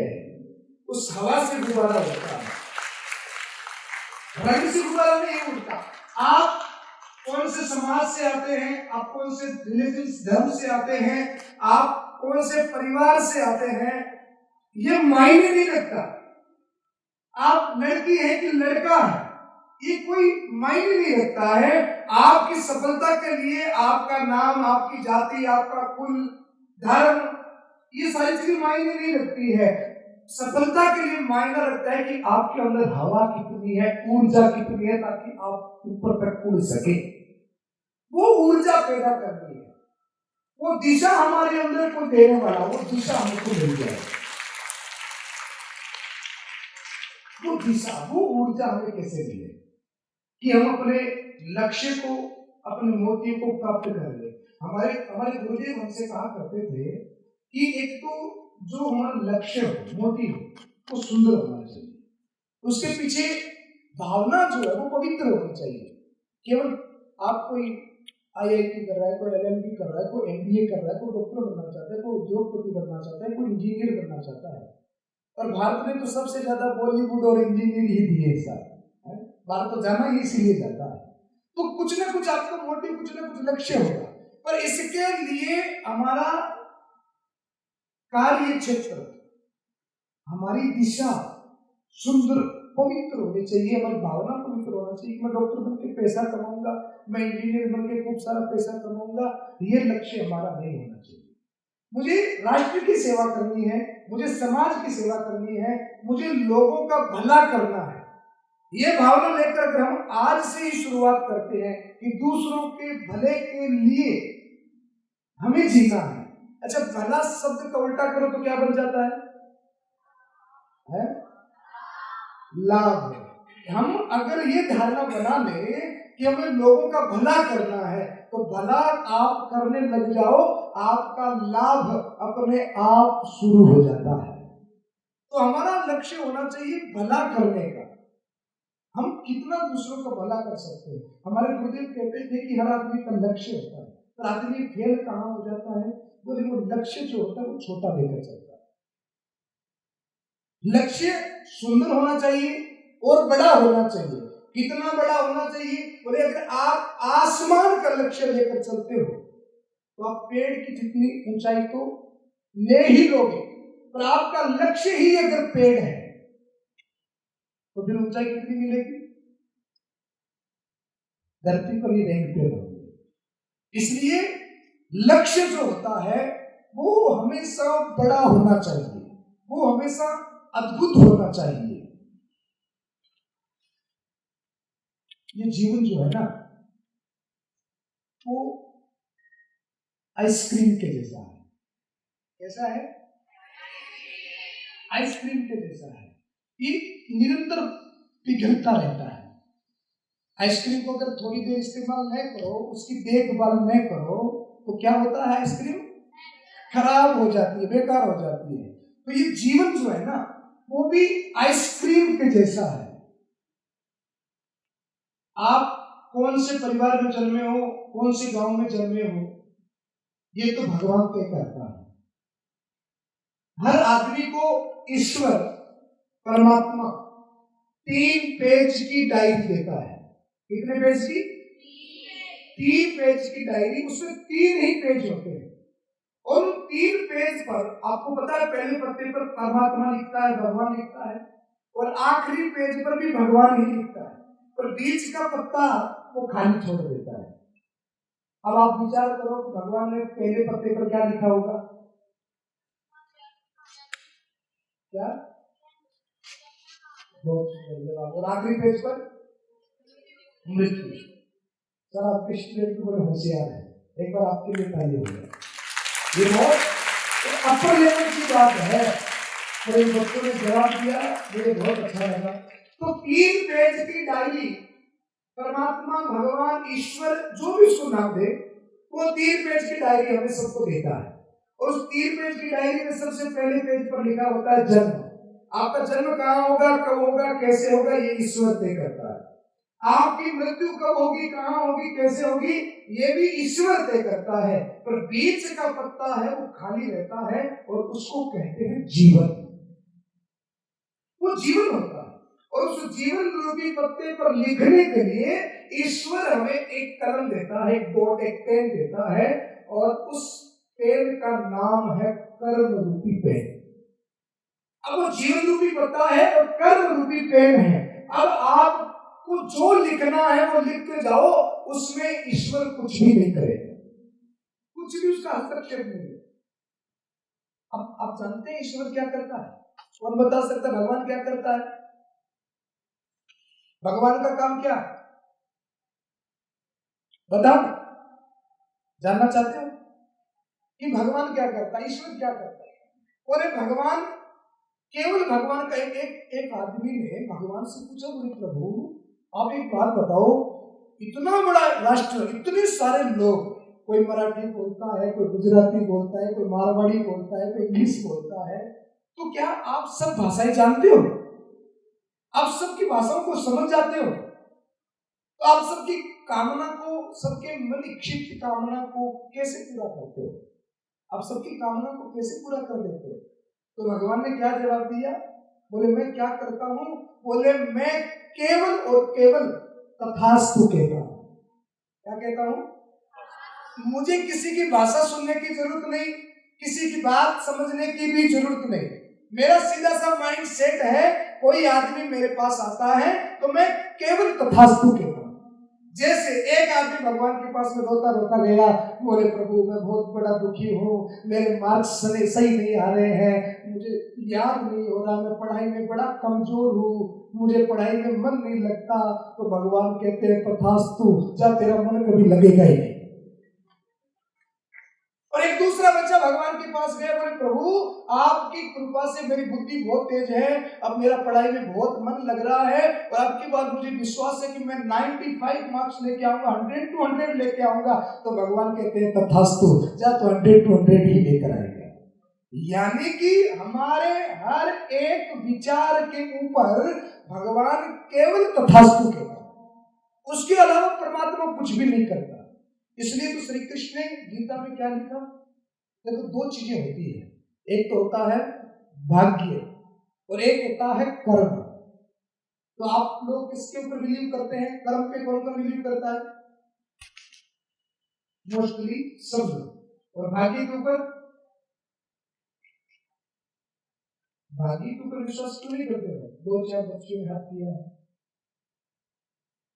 उस हवा से गुब्बारा उड़ता है, रंग से गुब्बारा नहीं उड़ता। आप कौन से समाज से आते हैं, आप कौन से रिलीजन धर्म से आते हैं, आप कौन से परिवार से आते हैं, ये मायने नहीं रखता। आप लड़की है कि लड़का है, ये कोई मायने नहीं रखता है। आपकी सफलता के लिए आपका नाम, आपकी जाति, आपका कुल, धर्म, ये सारी चीजें मायने नहीं रखती है। सफलता के लिए मायना रखता है कि आपके अंदर हवा कितनी है, ऊर्जा कितनी है, ताकि आप ऊपर तक उड़ सके। वो ऊर्जा पैदा करनी है, वो दिशा हमारे अंदर को देने वाला, वो दिशा हमको मिल जाए, वो दिशा, वो ऊर्जा हमें कैसे मिले कि हम अपने लक्ष्य को, अपने मोती को प्राप्त कर ले। हमारे गुरुदेव हमसे कहा करते थे कि एक तो जो हमारा लक्ष्य हो, मोती हो, वो सुंदर होना चाहिए, उसके पीछे भावना जो है वो पवित्र होनी चाहिए। केवल आप कोई IIT कर रहा है, कोई LLB कर रहा है, कोई MBA कर रहा है, कोई डॉक्टर बनना चाहता है, कोई उद्योगपति बनना चाहता है, कोई इंजीनियर बनना चाहता है, और भारत में तो सबसे ज्यादा बॉलीवुड और इंजीनियर ही दिए सर, भारत तो जाना ही इसीलिए जाता है। तो कुछ ना कुछ आपका मोटिव, कुछ ना कुछ लक्ष्य होगा, पर इसके लिए हमारा कार्य क्षेत्र, हमारी दिशा सुंदर पवित्र होनी चाहिए, हमारी भावना पवित्र होना चाहिए। मैं डॉक्टर बन के पैसा कमाऊंगा, मैं इंजीनियर बन के खूब सारा पैसा कमाऊंगा, ये लक्ष्य हमारा नहीं होना चाहिए। मुझे राष्ट्र की सेवा करनी है, मुझे समाज की सेवा करनी है, मुझे लोगों का भला करना है। ये भावना लेकर अगर हम आज से ही शुरुआत करते हैं कि दूसरों के भले के लिए हमें जीना है। अच्छा, भला शब्द का उल्टा करो तो क्या बन जाता है? लाभ। हम अगर ये धारणा बना ले कि हमें लोगों का भला करना है, तो भला आप करने लग जाओ, आपका लाभ अपने आप शुरू हो जाता है। तो हमारा लक्ष्य होना चाहिए भला करने का। हम कितना दूसरों का भला कर सकते हैं। हमारे गुरुदेव कहते थे कि हर आदमी का लक्ष्य होता है, पर आदमी फेल कहाँ हो जाता है? बोले वो लक्ष्य जो होता है वो छोटा लेकर चलता है। लक्ष्य सुंदर होना चाहिए और बड़ा होना चाहिए। कितना बड़ा होना चाहिए? बोले अगर आप आसमान का लक्ष्य लेकर चलते हो तो आप पेड़ की जितनी ऊंचाई तो ले ही लोगे, पर आपका लक्ष्य ही अगर पेड़ है तो फिर ऊंचाई कितनी मिलेगी? धरती पर ही रेंगते रहोगे। इसलिए लक्ष्य जो होता है वो हमेशा बड़ा होना चाहिए, वो हमेशा अद्भुत होना चाहिए। ये जीवन जो है ना वो आइसक्रीम के जैसा है। कैसा है? आइसक्रीम के जैसा है। ये निरंतर पिघलता रहता है। आइसक्रीम को अगर थोड़ी देर इस्तेमाल न करो, उसकी देखभाल न करो, तो क्या होता है? आइसक्रीम खराब हो जाती है, बेकार हो जाती है। तो ये जीवन जो है ना वो भी आइसक्रीम के जैसा है। आप कौन से परिवार में जन्मे हो, कौन से गांव में जन्मे हो, ये तो भगवान तय करता है। हर आदमी को ईश्वर परमात्मा 3 पेज की डायरी देता है। कितने पेज की? 3 पेज की डायरी। उसमें 3 ही पेज होते हैं और उन 3 पेज पर आपको पता है पहले पत्ते पर परमात्मा लिखता है, भगवान लिखता है, और आखिरी पेज पर भी भगवान ही लिखता है, और बीच का पत्ता वो खाली छोड़ देता है। अब आप विचार करो कि भगवान ने पहले पत्ते पर क्या लिखा होगा? क्या? और आखिरी पेज पर मृत्यु। सर आपके स्टूडेंट बड़े होशियार है, एक बार आपके लिए ताली हो गया। ये बहुत अपर लेवल की बात है, तो इन बच्चों ने जवाब दिया, मुझे बहुत अच्छा लगा। तो 3 पेज की डायरी परमात्मा, भगवान, ईश्वर, जो भी उसको नाम दे, वो 3 पेज की डायरी हमें सबको देता है। और उस 3 पेज की डायरी में सबसे पहले पेज पर लिखा होता है जन्म, आपका जन्म कहाँ होगा, कब होगा, कैसे होगा, ये ईश्वर तय करता है। आपकी मृत्यु कब होगी, कहाँ होगी, कैसे होगी, ये भी ईश्वर तय करता है। पर बीच का पत्ता है वो खाली रहता है और उसको कहते हैं जीवन। वो जीवन होता है और उस जीवन रूपी पत्ते पर लिखने के लिए ईश्वर हमें एक कलम देता है, एक डॉट, एक पेन देता है और उस पेन का नाम है कर्म रूपी पेन। अब वो जीवन रूपी पत्ता है और कर्म रूपी पेन है। अब आपको जो लिखना है वो लिखते जाओ, उसमें ईश्वर कुछ भी नहीं करेगा, कुछ भी उसका हस्तक्षेप नहीं है। अब आप जानते हैं ईश्वर क्या करता है? कौन बता सकता है भगवान क्या करता है? भगवान का काम क्या है? बताओ, जानना चाहते हो कि भगवान क्या करता है, ईश्वर क्या करता है? और भगवान, केवल भगवान का एक आदमी ने भगवान से पूछा, बोले प्रभु आप एक बात बताओ, इतना बड़ा राष्ट्र, इतने सारे लोग, कोई मराठी बोलता है, कोई गुजराती बोलता है, कोई मारवाड़ी बोलता है, कोई इंग्लिश बोलता है, तो क्या आप सब भाषाएं जानते हो? आप सबकी भाषाओं को समझ जाते हो? तो आप सबकी कामना को, सबके मन इच्छित कामना को कैसे पूरा करते हो? आप सबकी कामना को कैसे पूरा कर देते हो? तो भगवान ने क्या जवाब दिया? बोले मैं क्या करता हूं? बोले मैं केवल और केवल तथास्तु कहता हूं। क्या कहता हूं? मुझे किसी की भाषा सुनने की जरूरत नहीं, किसी की बात समझने की भी जरूरत नहीं। मेरा सीधा सा माइंड सेट है, कोई आदमी मेरे पास आता है तो मैं केवल तथास्तु कहता हूं। जैसे एक आदमी भगवान के पास में रोता रोता गया, बोले प्रभु मैं बहुत बड़ा दुखी हूँ, मेरे मार्क्स सही नहीं आ रहे हैं, मुझे याद नहीं हो रहा, मैं पढ़ाई में बड़ा कमजोर हूँ, मुझे पढ़ाई में मन नहीं लगता। तो भगवान कहते हैं तथास्तु, जा तेरा मन कभी लगेगा ही नहीं। और एक दूसरा बच्चा भगवान के पास गया, बोले प्रभु आपकी कृपा से मेरी बुद्धि बहुत तेज है, अब मेरा पढ़ाई में बहुत मन लग रहा है और आपकी बात मुझे विश्वास है कि मैं 95 मार्क्स लेके आऊंगा, 100 to 100 लेके आऊंगा। तो भगवान कहते हैं तथास्तु, जा तो 100 to 100 ही लेकर आएगा। यानी कि हमारे हर एक विचार के ऊपर भगवान केवल तथास्तु कहता है, उसके अलावा परमात्मा कुछ भी नहीं करता। इसलिए तो श्री कृष्ण ने गीता में क्या लिखा? देखो दो चीजें होती है, एक तो होता है भाग्य और एक होता है कर्म। तो आप लोग किसके ऊपर बिलीव करते हैं? कर्म पे कौन कौन बिलीव करता है? मोस्टली सब लोग। और भाग्य के ऊपर? भाग्य के ऊपर विश्वास क्यों नहीं करते हो? 2-4 बच्चों ने हाथ किया है।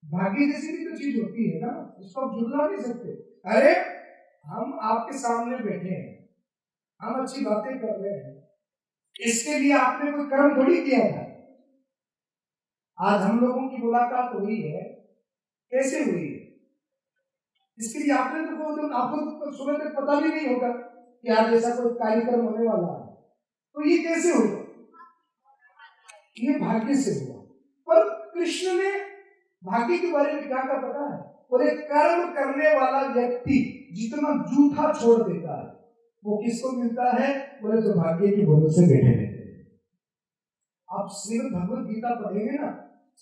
भाग्य जैसी भी तो चीज होती है ना, इसको आप झुटला नहीं सकते। अरे हम आपके सामने बैठे हैं, हम अच्छी बातें कर रहे हैं, इसके लिए आपने कोई कर्म थोड़ी किया था। आज हम लोगों की मुलाकात हुई है, कैसे हुई है? इसके लिए आपने तो आपको तो सुबह तक पता भी नहीं होगा कि आज ऐसा कोई कार्यक्रम होने वाला है। तो ये कैसे हुआ? ये भाग्य से हुआ। पर कृष्ण ने भाग्य के बारे में क्या पता है? और एक कर्म करने वाला व्यक्ति जितना जूठा छोड़ देता है वो किसको मिलता है? बोले जो भाग्य की भरोसे बैठे रहते हैं। आप श्रीमद् भगवद गीता पढ़ेंगे ना,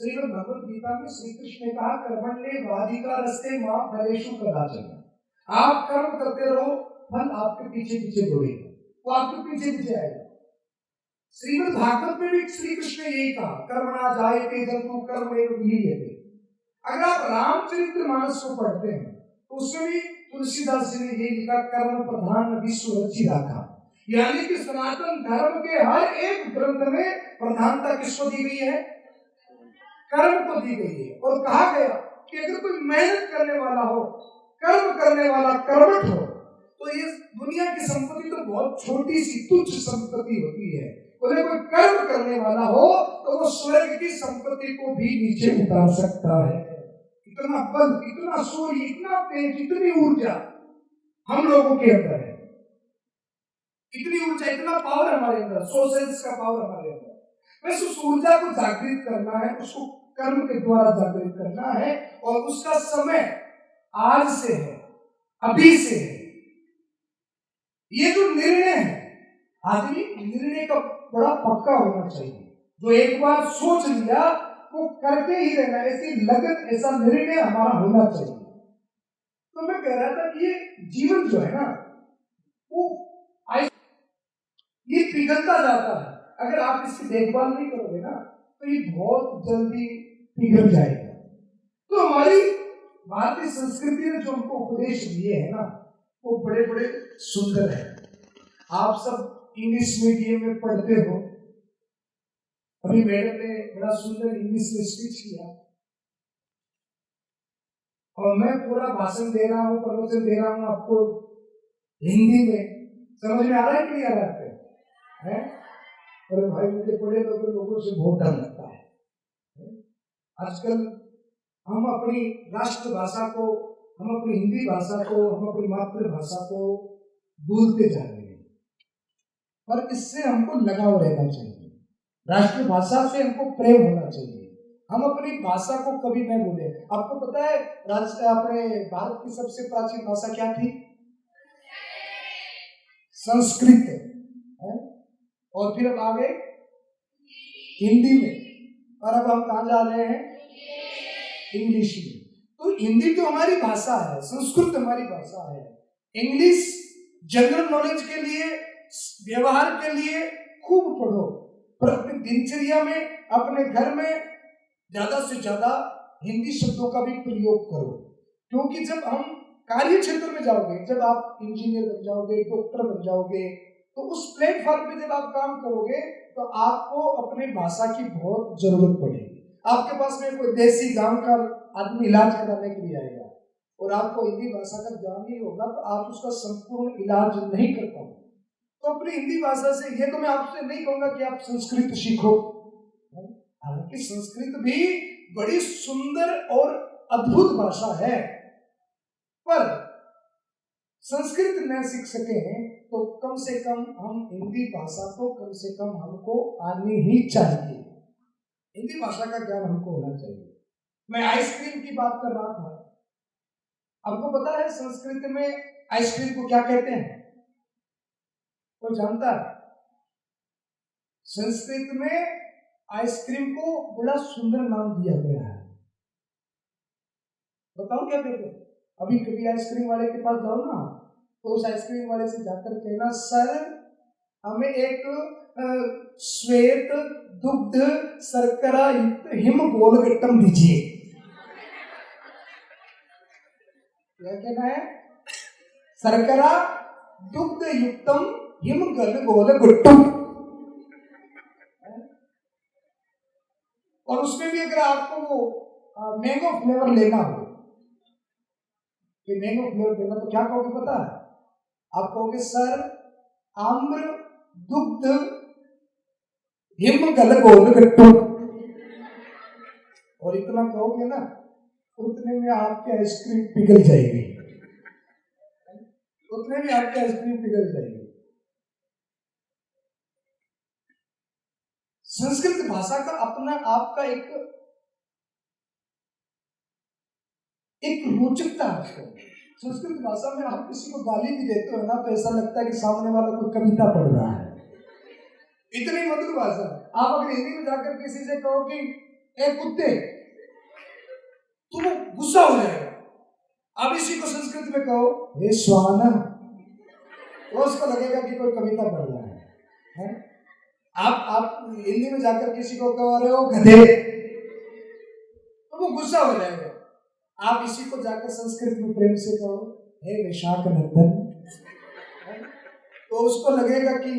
श्रीमद् भगवद गीता में श्री कृष्ण ने कहा कर्मण्येवाधिकारस्ते मा फलेषु कदाचन। आप कर्म करते रहो, फल आपके पीछे पीछे दौड़ेगा, वो आपके पीछे पीछे आएगा। श्रीमद् भागवत में भी श्री कृष्ण ने यही कहा, कर्मणा जायते जन्तु कर्मैव विलीयते। अगर आप रामचरितमानस को पढ़ते हैं तो उसमें भी तुलसीदास जी ने यही लिखा, कर्म प्रधान विश्व रचि राखा। यानी कि सनातन धर्म के हर एक ग्रंथ में प्रधानता किसको दी गई है? कर्म को दी गई है। और कहा गया कि अगर कोई मेहनत करने वाला हो, कर्म करने वाला कर्मठ हो, तो ये दुनिया की संपत्ति तो बहुत छोटी सी तुच्छ संपत्ति होती है। बोले कोई कर्म करने वाला हो तो वो स्वर्ग की संपत्ति को भी नीचे उतार सकता है। इतना बल, इतना सूर्य, इतना तेज, इतनी ऊर्जा हम लोगों के अंदर है, इतनी ऊर्जा, इतना पावर हमारे अंदर, सोर्सेस का पावर हमारे अंदर। बस उस ऊर्जा को जागृत करना है, उसको कर्म के द्वारा जागृत करना है और उसका समय आज से है, अभी से है। ये जो निर्णय है आदमी निर्णय का बड़ा पक्का होना चाहिए, जो एक बार सोच लिया वो करके ही रहना, ऐसी लगन, ऐसा निर्णय हमारा होना चाहिए। तो मैं कह रहा था कि ये जीवन जो है ना वो ये पिघलता जाता है, अगर आप इसकी देखभाल नहीं करोगे ना तो ये बहुत जल्दी पिघल जाएगा। तो हमारी भारतीय संस्कृति ने जो हमको उपदेश दिए है ना वो बड़े बड़े सुंदर है। आप सब इंग्लिश मीडियम में पढ़ते हो, अभी मैडम ने बड़ा सुंदर इंग्लिश में स्पीच किया और मैं पूरा भाषण दे रहा हूँ, प्रवचन दे रहा हूँ आपको हिंदी में। समझ में आ रहा है कि नहीं आ रहा है? अरे भाई मुझे बड़े लोगों से बहुत डर लगता है। आजकल हम अपनी राष्ट्रभाषा को, हम अपनी हिंदी भाषा को, हम अपनी मातृभाषा को भूलते जा रहे हैं, पर इससे हमको लगाव रहना चाहिए। राष्ट्रभाषा से हमको प्रेम होना चाहिए। हम अपनी भाषा को कभी न भूलें। आपको पता है अपने भारत की सबसे प्राचीन भाषा क्या थी? संस्कृत है। और फिर अब आगे हिंदी में, और अब हम कहाँ जा रहे हैं? इंग्लिश में। तो हिंदी तो हमारी भाषा है, संस्कृत हमारी भाषा है। इंग्लिश जनरल नॉलेज के लिए, व्यवहार के लिए खूब पढ़ो, पर अपनी दिनचर्या में, अपने घर में ज्यादा से ज्यादा हिंदी शब्दों का भी प्रयोग करो। क्योंकि जब हम कार्य क्षेत्र में जाओगे, जब आप इंजीनियर बन जाओगे, डॉक्टर बन जाओगे, तो उस प्लेटफॉर्म पे जब आप काम करोगे तो आपको अपने भाषा की बहुत जरूरत पड़ेगी। आपके पास में कोई देसी गांव का आदमी इलाज कराने के लिए आएगा और आपको हिंदी भाषा का ज्ञान नहीं होगा तो आप उसका संपूर्ण इलाज नहीं कर पाओगे। तो अपनी हिंदी भाषा से, ये तो मैं आपसे नहीं कहूंगा कि आप संस्कृत सीखो, हालांकि संस्कृत भी बड़ी सुंदर और अद्भुत भाषा है, पर संस्कृत न सीख सके तो कम से कम हम हिंदी भाषा को कम से कम हमको आनी ही चाहिए। हिंदी भाषा का ज्ञान हमको होना चाहिए। मैं आइसक्रीम की बात कर रहा था। आपको पता है संस्कृत में आइसक्रीम को क्या कहते हैं? कोई जानता है? संस्कृत में आइसक्रीम को बड़ा सुंदर नाम दिया गया है। बताओ क्या कहते हैं? अभी कभी आइसक्रीम वाले के पास जाओ ना, तो उस आइसक्रीम वाले से जाकर कहना, सर हमें एक श्वेत दुग्ध शर्करा युक्त हिम गोलगट्टम दीजिए। क्या कहना है? शर्करा दुग्ध युक्तम हिम गोलगट्टम। और उसमें भी अगर आपको वो मैंगो फ्लेवर लेना हो, कि मैंगो फ्लेवर लेना, तो क्या कहोगे पता है? आप कहोगे सर आम्र दुग्ध हिम गोलगट्टम। और इतना कहोगे ना, उतने में आपकी आइसक्रीम पिघल जाएगी, उतने में आपकी आइसक्रीम पिघल जाएगी। संस्कृत भाषा का अपना आपका एक रोचकता है। संस्कृत भाषा में आप किसी को गाली भी देते हो ना तो ऐसा लगता है कि सामने वाला कोई कविता पढ़ रहा है, इतनी मधुर भाषा। आप अगर हिंदी में जाकर किसी से कहो कि ए कुत्ते, तो वो गुस्सा हो जाएगा। आप इसी को संस्कृत में कहो हे श्वान, तो उसको लगेगा कि कोई कविता पढ़ रहा है? आप हिंदी में जाकर किसी को कहो अरे ओ गधे, तो वो गुस्सा हो जाएगा। आप इसी को जाकर संस्कृत में प्रेम से कहो हे विशाख नंदन, तो उसको लगेगा कि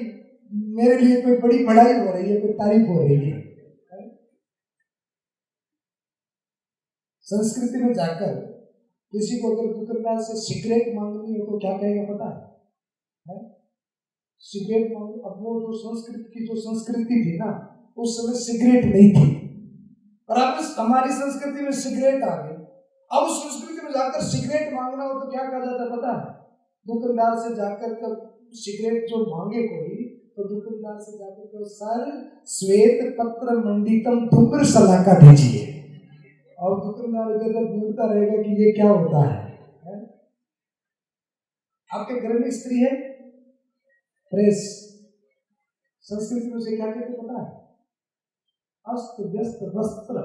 मेरे लिए कोई बड़ी बड़ाई हो रही है, कोई तारीफ हो रही है। संस्कृति में जाकर किसी को अगर दुकानदार से सिगरेट मांगनी हो तो क्या कहेगा पता है? सिगरेट मांगो। अब वो जो संस्कृत की जो संस्कृति थी ना, उस समय सिगरेट नहीं थी, और अब हमारी संस्कृति में सिगरेट आ गई। अब उस संस्कृति में जाकर सिगरेट मांगना हो तो क्या कहा जाता है पता है? दुकानदार से जाकर कब सिगरेट जो मांगे कोई, तो दुकानदार से जाकर कहो सर श्वेत पत्र मंडितम धूम्र सलाका दीजिए। और दुकानदार इधर ढूंढता रहेगा कि ये क्या होता है? आपके घर में स्त्री है? प्रेस, संस्कृत में उसे क्या कहते पता है? अस्त व्यस्त वस्त्र।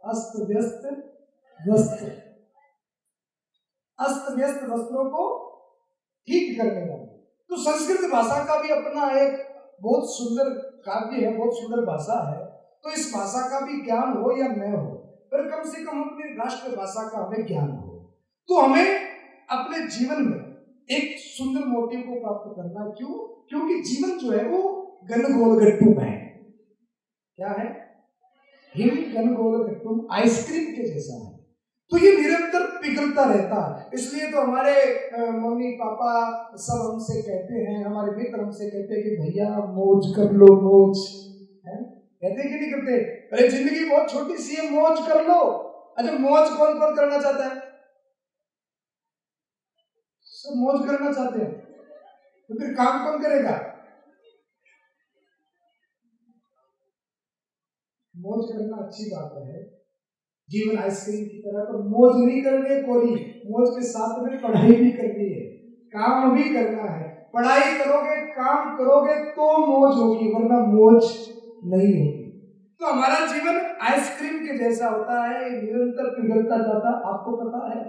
अस्त व्यस्त वस्त्र, अस्त व्यस्त वस्त्रों को ठीक करने वाले। तो संस्कृत भाषा का भी अपना एक बहुत सुंदर काव्य है, बहुत सुंदर भाषा है। तो इस भाषा का भी ज्ञान हो या न हो, पर कम से कम अपनी राष्ट्रभाषा का हमें ज्ञान हो, तो हमें अपने जीवन में एक सुंदर मोटिव को प्राप्त करना। क्यों? क्योंकि जीवन जो है वो गनगोलगट्टू है। क्या है? हिम गनगोलगट्टू, आइसक्रीम के जैसा है। तो ये निरंतर पिघलता रहता है। इसलिए तो हमारे मम्मी पापा सब हमसे कहते हैं, हमारे मित्र हमसे कहते हैं कि भैया मौज कर लो, मौज है, कहते कि नहीं करते? अरे जिंदगी बहुत छोटी सी है, मौज कर लो। अच्छा, मौज कौन कौन करना चाहता है? सब मौज करना चाहते हैं, तो फिर काम कौन करेगा? मौज करना अच्छी बात है, जीवन आइसक्रीम की तरह, तो मौज नहीं करनी कोरी, मौज के साथ में पढ़ाई भी करनी है, काम भी करना है। पढ़ाई करोगे, काम करोगे तो मौज होगी, वरना मौज नहीं होगी। तो हमारा जीवन आइसक्रीम के जैसा होता है, निरंतर पिघलता जाता। आपको पता है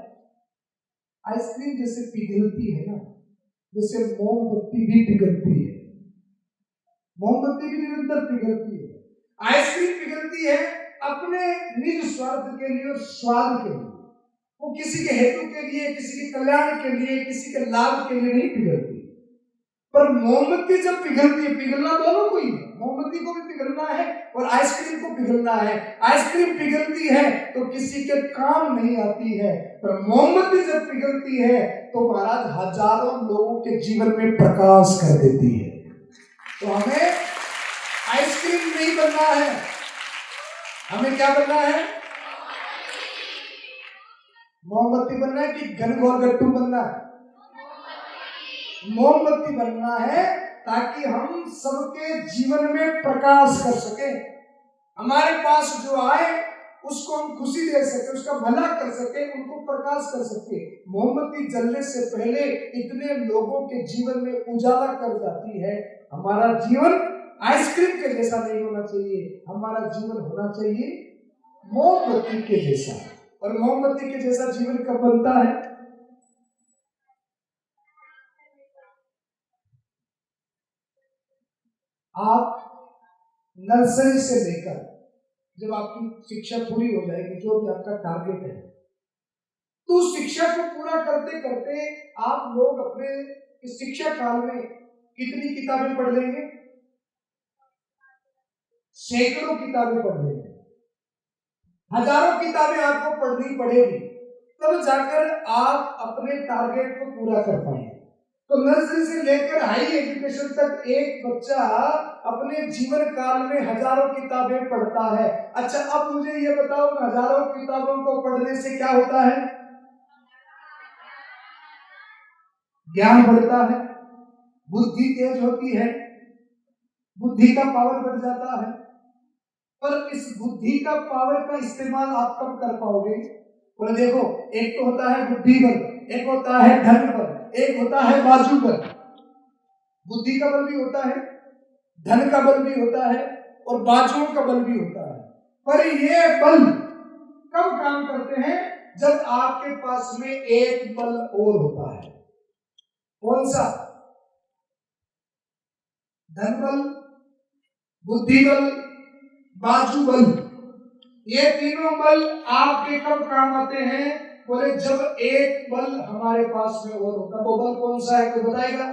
आइसक्रीम जैसे पिघलती है ना, जैसे मोमबत्ती भी पिघलती है, मोमबत्ती भी निरंतर पिघलती है। आइसक्रीम पिघलती है अपने निज स्वार्थ के लिए और स्वाद के लिए, वो किसी के हेतु के लिए, किसी के कल्याण के लिए, किसी के लाभ के लिए नहीं पिघलती। पर मोमबत्ती जब पिघलती है, पिघलना दोनों को ही है, मोमबत्ती को भी पिघलना है और आइसक्रीम को पिघलना है। आइसक्रीम पिघलती है तो किसी के काम नहीं आती है, पर मोमबत्ती जब पिघलती है तो महाराज हजारों लोगों के जीवन में प्रकाश कर देती है। तो हमें आइसक्रीम नहीं बनना है, हमें क्या बनना है? मोमबत्ती बनना है कि गनगोलगट्टू बनना है? मोमबत्ती बनना है, ताकि हम सबके जीवन में प्रकाश कर सके। हमारे पास जो आए उसको हम खुशी दे सके, उसका भला कर सके, उनको प्रकाश कर सके। मोमबत्ती जलने से पहले इतने लोगों के जीवन में उजाला कर जाती है। हमारा जीवन आइसक्रीम के जैसा नहीं होना चाहिए, हमारा जीवन होना चाहिए मोमबत्ती के जैसा। और मोमबत्ती के जैसा जीवन कब बनता है? आप नर्सरी से लेकर जब आपकी शिक्षा पूरी हो जाएगी, जो भी आपका टारगेट है, तो उस शिक्षा को पूरा करते करते आप लोग अपने इस शिक्षा काल में कितनी किताबें पढ़ लेंगे? सैकड़ों किताबें पढ़ लेंगे, हजारों किताबें आपको पढ़नी पड़ेगी, तब जाकर आप अपने टारगेट को पूरा कर पाएंगे। तो नर्सरी से लेकर हाई एजुकेशन तक एक बच्चा अपने जीवन काल में हजारों किताबें पढ़ता है। अच्छा, अब मुझे ये बताओ, हजारों किताबों को पढ़ने से क्या होता है? ज्ञान बढ़ता है, बुद्धि तेज होती है, बुद्धि का पावर बढ़ जाता है। पर इस बुद्धि का पावर का इस्तेमाल आप कब कर पाओगे? बोले देखो, एक तो होता है बुद्धि बल, एक होता है धन बल, एक होता है बाजू बल। बुद्धि का बल भी होता है, धन का बल भी होता है और बाजुओं का बल भी होता है। पर ये बल कब काम करते हैं? जब आपके पास में एक बल और होता है। कौन सा? धन बल, बुद्धि बल, बाजू बल। ये तीनों बल आपके कब काम आते हैं? बोले जब एक बल हमारे पास में और होता। वो बल कौन सा है, कोई बताएगा?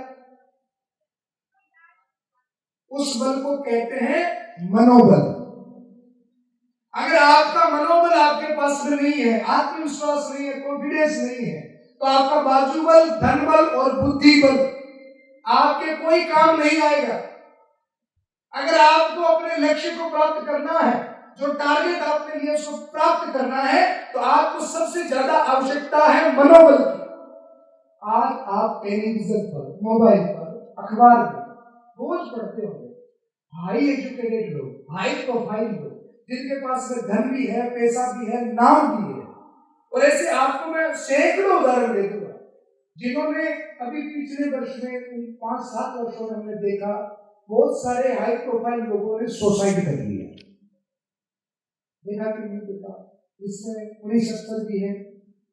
उस बल को कहते हैं मनोबल। अगर आपका मनोबल आपके पास में नहीं है, आत्मविश्वास नहीं है, कॉन्फिडेंस नहीं है, तो आपका बाजू बल, धन बल और बुद्धि बल आपके कोई काम नहीं आएगा। अगर आपको अपने लक्ष्य को प्राप्त करना है, जो टारगेट आपके लिए उसको प्राप्त करना है, तो आपको सबसे ज्यादा आवश्यकता है मनोबल की। आज आप टेलीविजन पर, मोबाइल पर, अखबार में रोज पढ़ते होंगे हाई एजुकेटेड लोग, हाई प्रोफाइल लोग, जिनके पास में धन भी है, पैसा भी है, नाम भी है। और ऐसे आपको मैं सैकड़ों उदाहरण दे दूंगा जिन्होंने अभी पिछले वर्ष में 5-7 वर्षों में हमने देखा बहुत सारे हाई प्रोफाइल लोगों ने सुसाइड कर लिया। देखा कि नहीं देखा? जिसमें पुलिस अफसर भी हैं,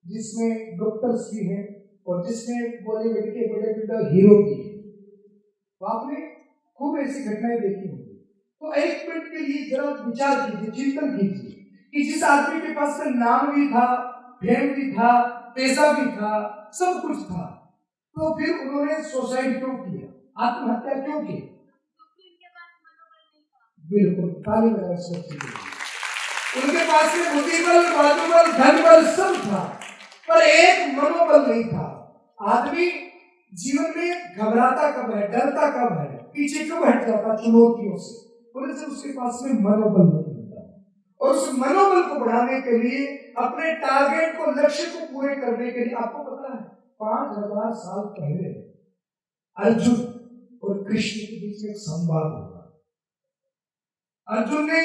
जिसमें डॉक्टर्स भी हैं और जिसमें बॉलीवुड के बड़े बड़े हीरो भी हैं। तो आपने खूब ऐसी घटनाएं देखी होंगी। तो एक मिनट के लिए जरा विचार कीजिए, चिंतन कीजिए कि जिस आदमी के पास में नाम भी था, फेम भी था, पैसा भी था, सब कुछ था, तो फिर उन्होंने सुसाइड क्यों किया, आत्महत्या क्यों की? बिल्कुल, ताली बजाएं सोचते हैं। उनके पास में बुद्धिबल, बाजुबल, धनबल सब था, पर एक मनोबल नहीं था। आदमी जीवन में घबराता कब है, डरता कब है, पीछे कब हट जाता चुनौतियों से, बोले उसके पास में मनोबल नहीं होता। और उस मनोबल को बढ़ाने के लिए, अपने टारगेट को, लक्ष्य को पूरे करने के लिए, आपको पता है 5000 साल पहले अर्जुन और कृष्ण के बीच में एक संवाद हुआ। अर्जुन ने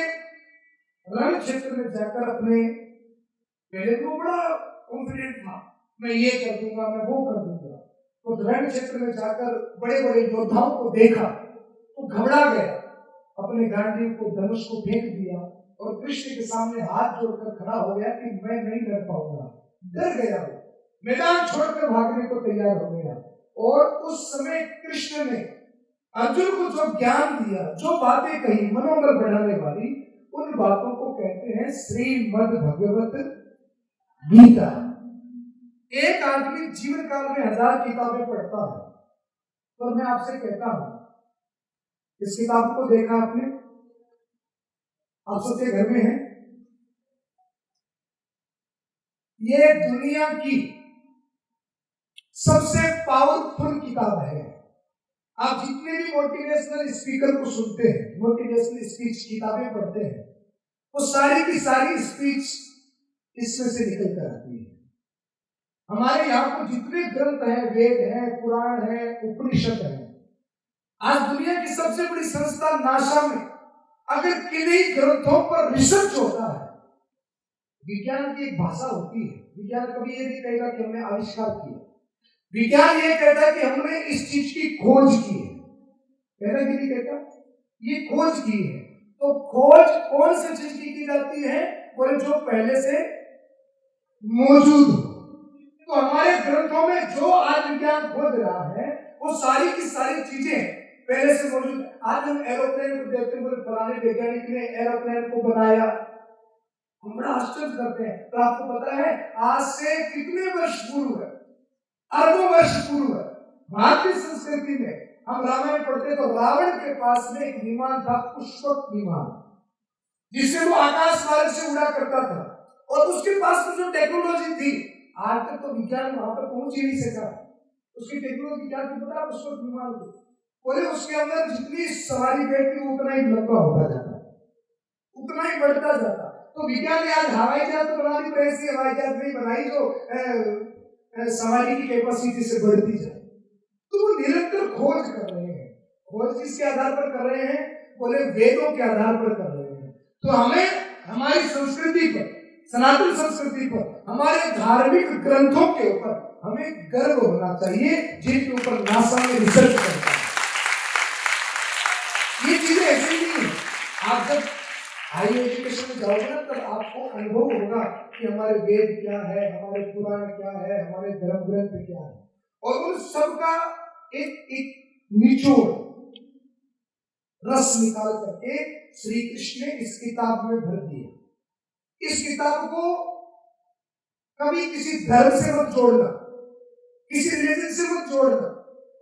रण क्षेत्र में जाकर अपने, पहले तो बड़ा कॉन्फिडेंट था, मैं ये कर दूंगा, मैं वो कर दूंगा। तो रण क्षेत्र में जाकर बड़े बड़े योद्धाओं को देखा तो घबरा गया, अपने गांडीव को, धनुष को फेंक दिया और कृष्ण के सामने हाथ जोड़कर खड़ा हो गया कि मैं नहीं लड़ पाऊंगा। डर गया, वो मैदान छोड़कर भागने को तैयार हो गया। और उस समय कृष्ण ने अर्जुन को जो ज्ञान दिया, जो बातें कही मनोबल बढ़ाने वाली, उन बातों को कहते हैं श्रीमद् भगवत गीता। एक आदमी जीवन काल में 1000 किताबें पढ़ता है, तो मैं आपसे कहता हूं, इस किताब को देखा आपने? आप सबके घर में है? ये दुनिया की सबसे पावरफुल किताब है। आप जितने भी मोटिवेशनल स्पीकर को सुनते हैं, मोटिवेशनल स्पीच किताबें पढ़ते हैं, वो सारी की सारी स्पीच इसमें से निकल कर आती है। हमारे यहाँ पर जितने ग्रंथ हैं, वेद हैं, पुराण हैं, उपनिषद हैं, आज दुनिया की सबसे बड़ी संस्था नासा में अगर किन्हीं ग्रंथों पर रिसर्च होता है, विज्ञान की एक भाषा होती है। विज्ञान कभी ये नहीं कहेगा कि हमने आविष्कार किया, विज्ञान ये कहता है कि हमने इस चीज की खोज की है। कहना कि नहीं कहता? ये खोज की है। तो खोज कौन सी चीज की जाती है? बोले जो पहले से मौजूद हो। तो हमारे ग्रंथों में जो आज विज्ञान खोज रहा है, वो सारी की सारी चीजें पहले से मौजूद है। आज हम एरोप्लेन को देखते हैं, फलाने वैज्ञानिक ने एरोप्लेन को बनाया, हम बड़ा आश्चर्य करते हैं। तो आपको पता है आज से कितने वर्ष पूर्व है? अरबों वर्ष पूर्व है। भारतीय संस्कृति में हम रामायण पढ़ते तो रावण के पास में एक विमान था, पुष्पक विमान, जिससे वो आकाश मार्ग से उड़ा करता था। और उसके पास में जो टेक्नोलॉजी थी, आज तक तो विज्ञान वहां पर पहुंच ही नहीं सका। उसकी टेक्नोलॉजी क्या थी पता? पुष्पक विमान थी। बोले उसके अंदर जितनी सवारी बैठती उतना ही लंबा होता जाता, उतना ही बढ़ता जाता। तो विज्ञान ने आज हवाई जहाज तो बना दी, पर ऐसी हवाई जहाज नहीं बनाई जो सवारी की कैपेसिटी से बढ़ती जाए। तो वो निरंतर खोज कर रहे हैं। खोज किसके आधार पर कर रहे हैं? बोले वेदों के आधार पर कर रहे हैं। तो हमें हमारी संस्कृति पर, सनातन संस्कृति पर, हमारे धार्मिक ग्रंथों के ऊपर हमें गर्व होना चाहिए, जिनके ऊपर नासा में रिसर्च करता है। ये चीजें ऐसी नहीं है। आप जब हाई एजुकेशन में जाओगे ना, तब आपको अनुभव होगा कि हमारे वेद क्या है, हमारे पुराण क्या है, हमारे धर्म ग्रंथ क्या है। और उन सब का एक निचोड़, रस निकाल करके श्री कृष्ण ने इस किताब में भर दिया। इस किताब को कभी किसी धर्म से मत जोड़ना, किसी रिलीजन से मत जोड़ना।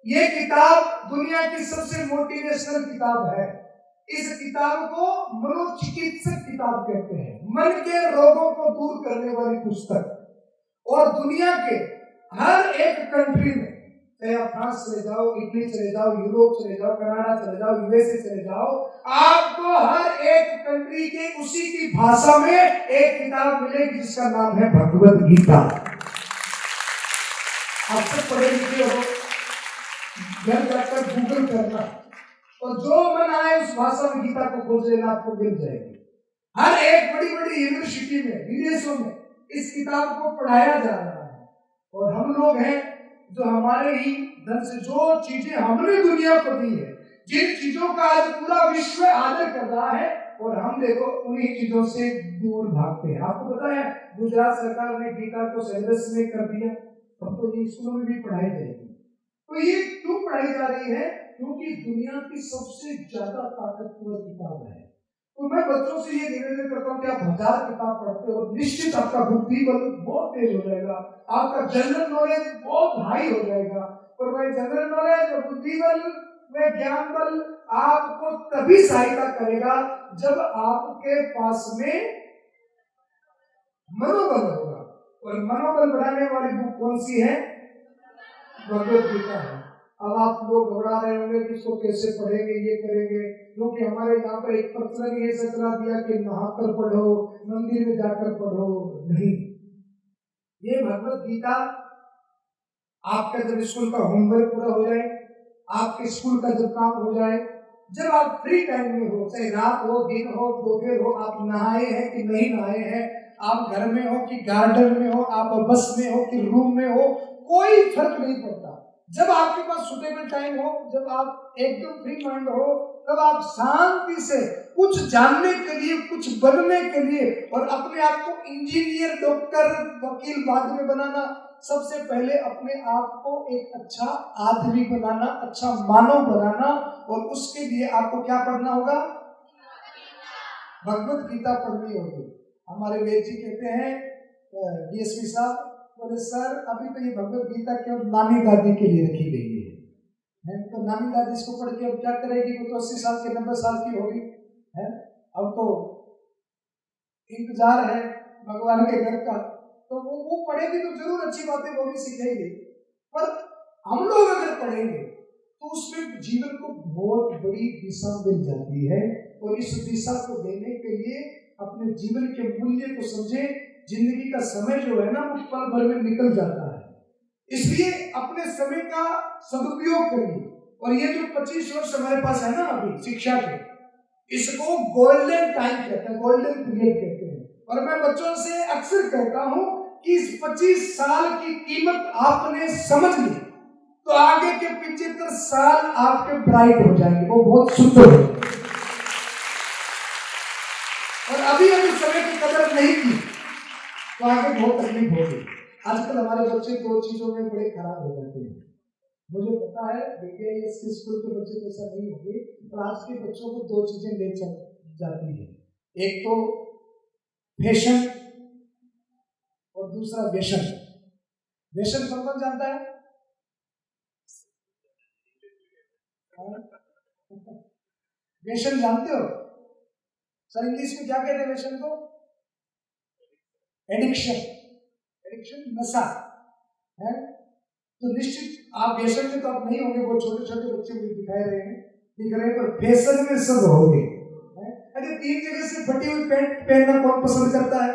यह किताब दुनिया की सबसे मोटिवेशनल किताब है। इस किताब को मनोचिकित्सक किताब कहते हैं, मन के रोगों को दूर करने वाली पुस्तक। और दुनिया के हर एक कंट्री में, चाहे आप फ्रांस चले जाओ, इटली चले जाओ, यूरोप चले जाओ, कनाडा चले जाओ, यूएसए चले जाओ, आपको हर एक कंट्री के उसी की भाषा में एक किताब मिलेगी जिसका नाम है भगवत गीता। आप सब पढ़े लिखे हो, घर जाकर गूगल करना और जो मन आए उस भाषा में गीता को खोज लेना, आपको मिल जाएगी। हर एक बड़ी बड़ी यूनिवर्सिटी में, विदेशों में इस किताब को पढ़ाया जा रहा है। और हम लोग हैं जो हमारे ही धन से, जो चीजें हमने दुनिया को दी है, जिन चीजों का आज पूरा विश्व आदर कर रहा है, और हम देखो उन्हीं चीजों से दूर भागते हैं। आपको पता है गुजरात सरकार ने गीता को सिलेबस में कर दिया, अब तो ये स्कूलों में भी पढ़ाई जाएगी। तो ये क्यों पढ़ाई जा रही है? क्योंकि दुनिया की सबसे ज्यादा ताकतवर किताब है। तो मैं बच्चों से ये निवेदन करता हूँ कि आप 1000 किताब पढ़ते हो, निश्चित आपका बुद्धि बल बहुत तेज हो जाएगा, आपका जनरल नॉलेज बहुत हाई हो जाएगा। और वह जनरल नॉलेज और बुद्धि बल, वह ज्ञान बल आपको तभी सहायता करेगा जब आपके पास में मनोबल होगा। और मनोबल बढ़ाने वाली बुक कौन सी है? भगवत गीता है। अब आप लोग घबरा रहे होंगे कि इसको कैसे पढ़ेंगे, ये करेंगे, क्योंकि हमारे यहाँ पर एक प्रचलन ये चला दिया कि नहाकर पढ़ो, मंदिर में जाकर पढ़ो। नहीं, ये भगवत गीता आपका जब स्कूल का होमवर्क पूरा हो जाए, आपके स्कूल का जब काम हो जाए, जब आप फ्री टाइम में हो, चाहे रात हो, दिन हो, दोपहर हो, आप नहाए हैं कि नहीं नहाए हैं, आप घर में हो कि गार्डन में हो, आप बस में हो कि रूम में हो, कोई फर्क नहीं पड़ता। जब आपके पास सुटेबल टाइम हो, जब आप एकदम फ्री माइंड हो, तब आप शांति से कुछ जानने के लिए, कुछ बनने के लिए, और अपने आप को इंजीनियर, डॉक्टर, वकील बाद में बनाना, सबसे पहले अपने आप को एक अच्छा आदमी बनाना, अच्छा मानव बनाना, और उसके लिए आपको क्या पढ़ना होगा? भगवत गीता पढ़नी होगी। हमारे वेद जी कहते हैं, डीएसपी साहब बोले सर अभी तो ये भगवत गीता केवल नानी दादी के लिए रखी गई है, तो नानी दादी इसको पढ़ के अब क्या करेगी? वो तो 80 साल की, 90 साल की होगी है। अब तो इंतजार है भगवान के घर का, तो वो पढ़ेगी तो जरूर अच्छी बातें वो भी सीखेंगे, पर हम लोग अगर पढ़ेंगे तो उसमें जीवन को बहुत बड़ी दिशा मिल जाती है। और इस दिशा को देने के लिए अपने जीवन के मूल्य को समझे। जिंदगी का समय जो है ना वो पल भर में निकल जाता है, इसलिए अपने समय का सदुपयोग करिए। और ये जो 25 वर्ष हमारे पास है ना अभी शिक्षा के, इसको गोल्डन टाइम कहते हैं, गोल्डन पीरियड कहते हैं। और मैं बच्चों से अक्सर कहता हूं कि इस 25 साल की कीमत आपने समझ ली तो आगे के 75 साल आपके ब्राइट हो जाएंगे, वो बहुत सुंदर हो। और अभी अगर समय की कदर नहीं की तो आगे बहुत तकलीफ होगी। आजकल हमारे बच्चे 2 चीजों में बड़े खराब हो जाते हैं। मुझे पता है बीकेएस के स्कूल के बच्चे ऐसा नहीं होंगे, पर आज के बच्चों को 2 चीजें ले चल जाती है, एक तो फैशन और दूसरा व्यसन। व्यसन कौन जानता है? व्यसन जानते हो? सर इंग्लिश में क्या कहते हैं व्यसन को? एडिक्शन। एडिक्शन नशा है। तो निश्चित आप व्यसन में तो आप नहीं होंगे, वो छोटे छोटे बच्चे मुझे दिखाई रहे हैं, दिख रहे हैं, पर फैशन में सब होंगे। अरे 3 जगह से फटी हुई पैंट पहनना कौन पसंद करता है?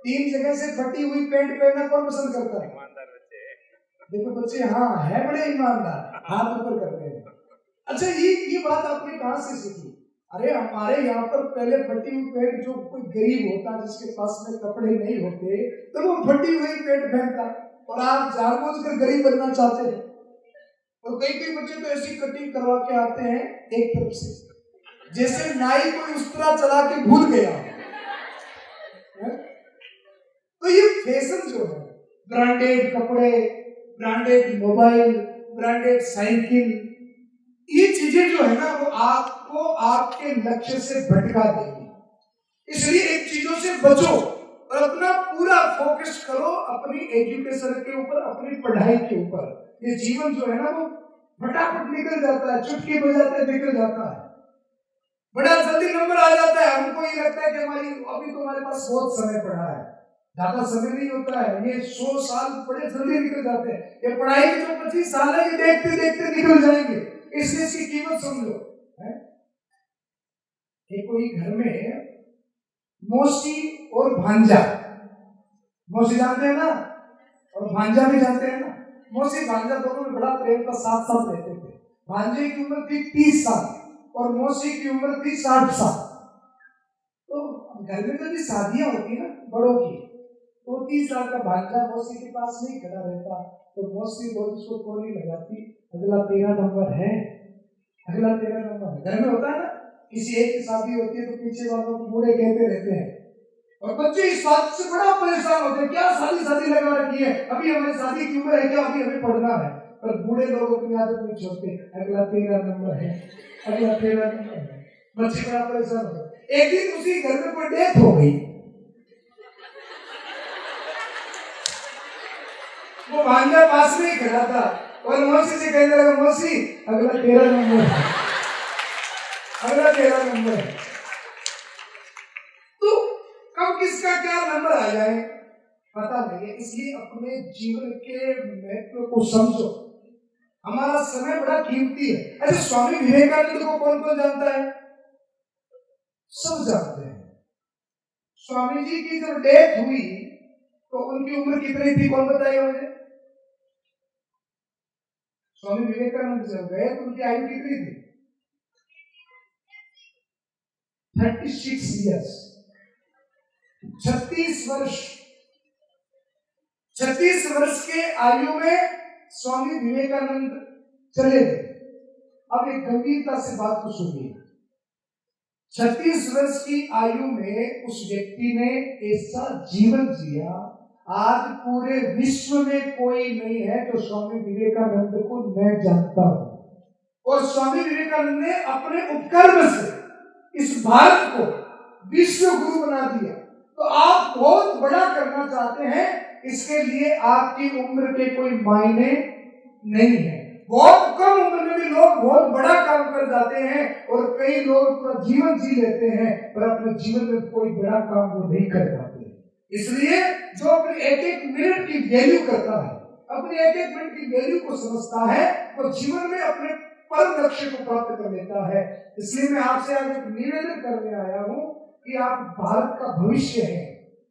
3 जगह से फटी हुई पैंट पहनना कौन पसंद करता है? ईमानदार बच्चे। देखो बच्चे हाँ है बड़े ईमानदार, हाथ ऊपर करते हैं। अच्छा ये बात आपने कहां से सीखी? अरे हमारे यहाँ पर पहले फटी हुई पैंट, जो कोई गरीब होता जिसके पास में कपड़े नहीं होते तो वो फटी हुई पैंट पहनता, और आप जानबूझकर गरीब बनना चाहते हैं। और कई बच्चे तो ऐसी कटिंग करवा के आते हैं एक तरफ से, जैसे नाई कोई उस तरह चला के भूल गया है? तो ये फैशन जो है, ब्रांडेड कपड़े, ब्रांडेड मोबाइल, ब्रांडेड साइकिल, ये चीजें जो है ना वो आपको आपके लक्ष्य से भटका देंगी। इसलिए इन चीजों से बचो और अपना पूरा फोकस करो अपनी एजुकेशन के ऊपर, अपनी पढ़ाई के ऊपर। ये जीवन जो है ना वो फटाफट निकल जाता है, चुटकी बजाते निकल जाता है, बड़ा जल्दी नंबर आ जाता है। हमको ये लगता है कि अभी तो हमारे पास बहुत समय पड़ा है, ज्यादा समय नहीं होता है। ये 100 साल बड़े जल्दी निकल जाते हैं। ये पढ़ाई के जो 25 साल है ये देखते देखते निकल जाएंगे, इसलिए इसकी कीमत समझो। कोई घर में मौसी और भांजा, मौसी जानते हैं ना और भांजा भी जानते हैं ना। मौसी भांजा दोनों में बड़ा प्रेम का साथ साथ रहते थे। भांजे की उम्र थी 30 साल और मौसी की उम्र थी 60 साल। तो घर में जब भी शादियां होती है ना बड़ों की, तो 30 साल का भांजा मौसी के पास नहीं खड़ा रहता, तो मौसी बहुत उसको कोनी लगाती, अगला 13 नंबर है, अगला 13 नंबर है। घर में होता है ना, किसी एक की शादी होती है तो पीछे वालों को बूढ़े कहते रहते हैं, और बच्चे इस बात से बड़ा परेशान होते हैं, क्या शादी शादी लगा रखी है, अभी हमारी शादी की उम्र है क्या, अभी हमें पढ़ना है। पर बूढ़े लोग अपनी आदत नहीं छोड़ते, अगला 13 नंबर है, अगला 13 नंबर है, बच्चे बड़ा परेशान होते। एक दिन उसी घर में कोई डेथ हो गई, वो भांजा पास में ही खड़ा था और मौसी से कहने लगा, मौसी अगला 13 नंबर है, अगला 13 नंबर है। तो कब किसका क्या नंबर आ जाए पता नहीं है, इसलिए अपने जीवन के महत्व को समझो। हमारा समय बड़ा कीमती है। अच्छा, स्वामी विवेकानंद को कौन कौन जानता है? सब जानते हैं। स्वामी जी की जब डेथ हुई तो उनकी उम्र कितनी थी, कौन बताएगा मुझे? स्वामी विवेकानंद जब गए तो उनकी आयु कितनी थी? 36 ईयर्स, 36 वर्ष। 36 वर्ष के आयु में स्वामी विवेकानंद चले गए। अब एक गंभीरता से बात को सुनिए। 36 वर्ष की आयु में उस व्यक्ति ने ऐसा जीवन जिया, आज पूरे विश्व में कोई नहीं है तो स्वामी विवेकानंद को मैं जानता हूं। और स्वामी विवेकानंद ने अपने उपकर्म से इस भारत को विश्व गुरु बना दिया। तो आप बहुत बड़ा करना चाहते हैं, इसके लिए आपकी उम्र के कोई मायने नहीं है। बहुत कम उम्र में भी लोग बहुत बड़ा काम कर जाते हैं और कई लोग पूरा जीवन जी लेते हैं, पर अपने जीवन में कोई बड़ा काम वो नहीं कर पाते। इसलिए जो अपने एक एक मिनट की वैल्यू करता है, अपने एक एक मिनट की वैल्यू को समझता है, वो जीवन में अपने परम लक्ष्य को प्राप्त कर लेता है। इसलिए मैं आपसे आज एक निवेदन करने आया हूं कि आप भारत का भविष्य है,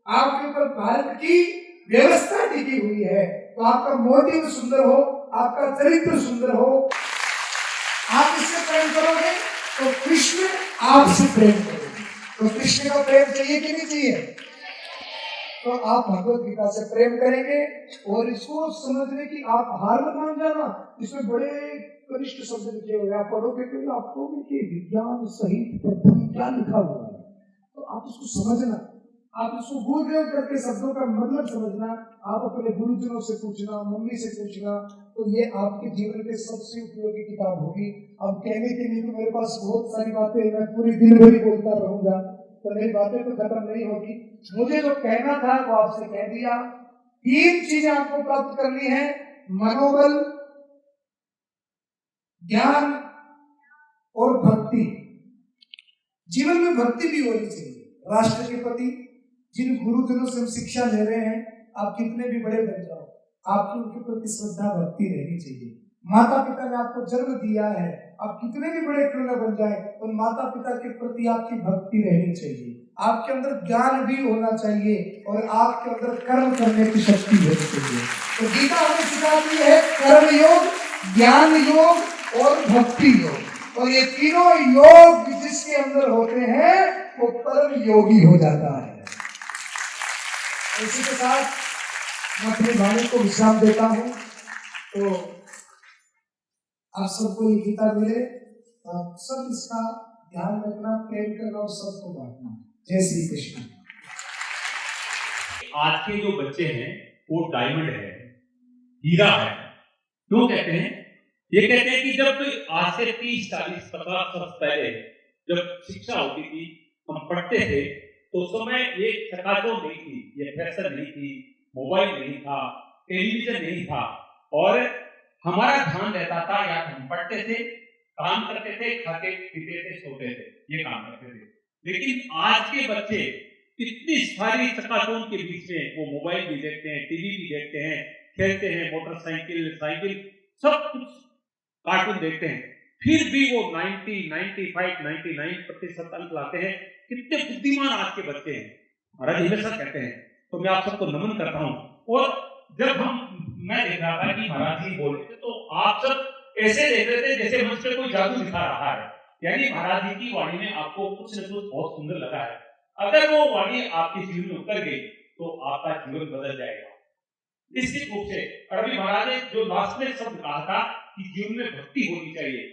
आपके ऊपर भारत की व्यवस्था टिकी हुई है, तो आपका मोटिव सुंदर हो, आपका चरित्र सुंदर हो, आप इससे प्रेम करोगे तो कृष्ण आपसे प्रेम करोगे। तो कृष्ण का प्रेम चाहिए कि नहीं चाहिए? तो आप भगवत गीता से प्रेम करेंगे और इसको समझने की आप हार मत मान जाना। इसमें बड़े कनिष्ठ शब्द लिखे हुए, आप पढ़ोगे तो आपको विज्ञान सहित प्रथम क्या लिखा हुआ है, तो आप उसको समझना, आप उसको भूल गए करके शब्दों का मतलब समझना। आप अपने गुरुजनों से पूछना, मम्मी से पूछना, तो ये आपके जीवन के सबसे उपयोगी किताब होगी। अब कहने के लिए तो मेरे पास बहुत सारी बातें, मैं पूरी दिन भर बोलता रहूंगा, तो मेरी बातें तो खत्म नहीं होगी। मुझे जो कहना था वो आपसे कह दिया। 3 चीजें आपको प्राप्त करनी है: मनोबल, ज्ञान और भक्ति। जीवन में भक्ति भी होनी चाहिए राष्ट्र के प्रति। जिन गुरुजनों से हम शिक्षा ले रहे हैं, आप कितने भी बड़े बन जाओ, आपकी उनके प्रति श्रद्धा भक्ति रहनी चाहिए। माता पिता ने आपको जन्म दिया है, आप कितने भी बड़े क्यों न बन जाए, उन माता पिता के प्रति आपकी भक्ति रहनी चाहिए। आपके अंदर ज्ञान भी होना चाहिए और आपके अंदर कर्म करने की शक्ति होनी चाहिए। तो गीता हमें सिखाती है कर्म योग, ज्ञान योग और भक्ति योग। और ये तीनों योग जिसके अंदर होते हैं वो परम योगी हो जाता है। इसी के साथ मैं अपने वाणी को विश्राम देता हूँ। तो आप सबको ये गीता मिले, आप सब इसका ध्यान रखना, प्रेम करना और सबको बांटना। जय श्री कृष्ण। आज के जो बच्चे हैं वो डायमंड है, हीरा है। क्यों कहते हैं? ये कहते हैं कि जब आज से 30, 40, 50 वर्ष पहले जब शिक्षा होती थी, हम पढ़ते थे, तो उस समय ये चकाचौंध नहीं थी, ये फैशन नहीं थी, मोबाइल नहीं था, टेलीविजन नहीं था, और हमारा ध्यान रहता था या हम पढ़ते थे, काम करते थे, खाते पीते थे, सोते थे, ये काम करते थे। लेकिन आज के बच्चे इतनी सारी चकाचौंध के बीच में वो मोबाइल भी देखते हैं, टीवी भी देखते हैं, खेलते हैं, मोटरसाइकिल, साइकिल, सब कुछ कार्टून देखते हैं, फिर भी वो 90, 95, 99% अंक लाते हैं। कितने बुद्धिमान आज के बच्चे हैं, महाराज हमेशा कहते हैं। तो मैं आप सबको नमन करता हूँ। और जब मैं देख रहा था कि महाराज जी बोल रहे थे, तो आप सब ऐसे देख रहे थे जैसे मुझ पर कोई जादू दिखा रहा है, यानी महाराज जी की वाणी में आपको कुछ न कुछ बहुत सुंदर लगा है। अगर वो वाणी आपके जीवन में उतर गई तो आपका जीवन बदल जाएगा निश्चित रूप से। और अभी महाराज ने जो लास्ट में शब्द कहा था कि जीवन में भक्ति होनी चाहिए,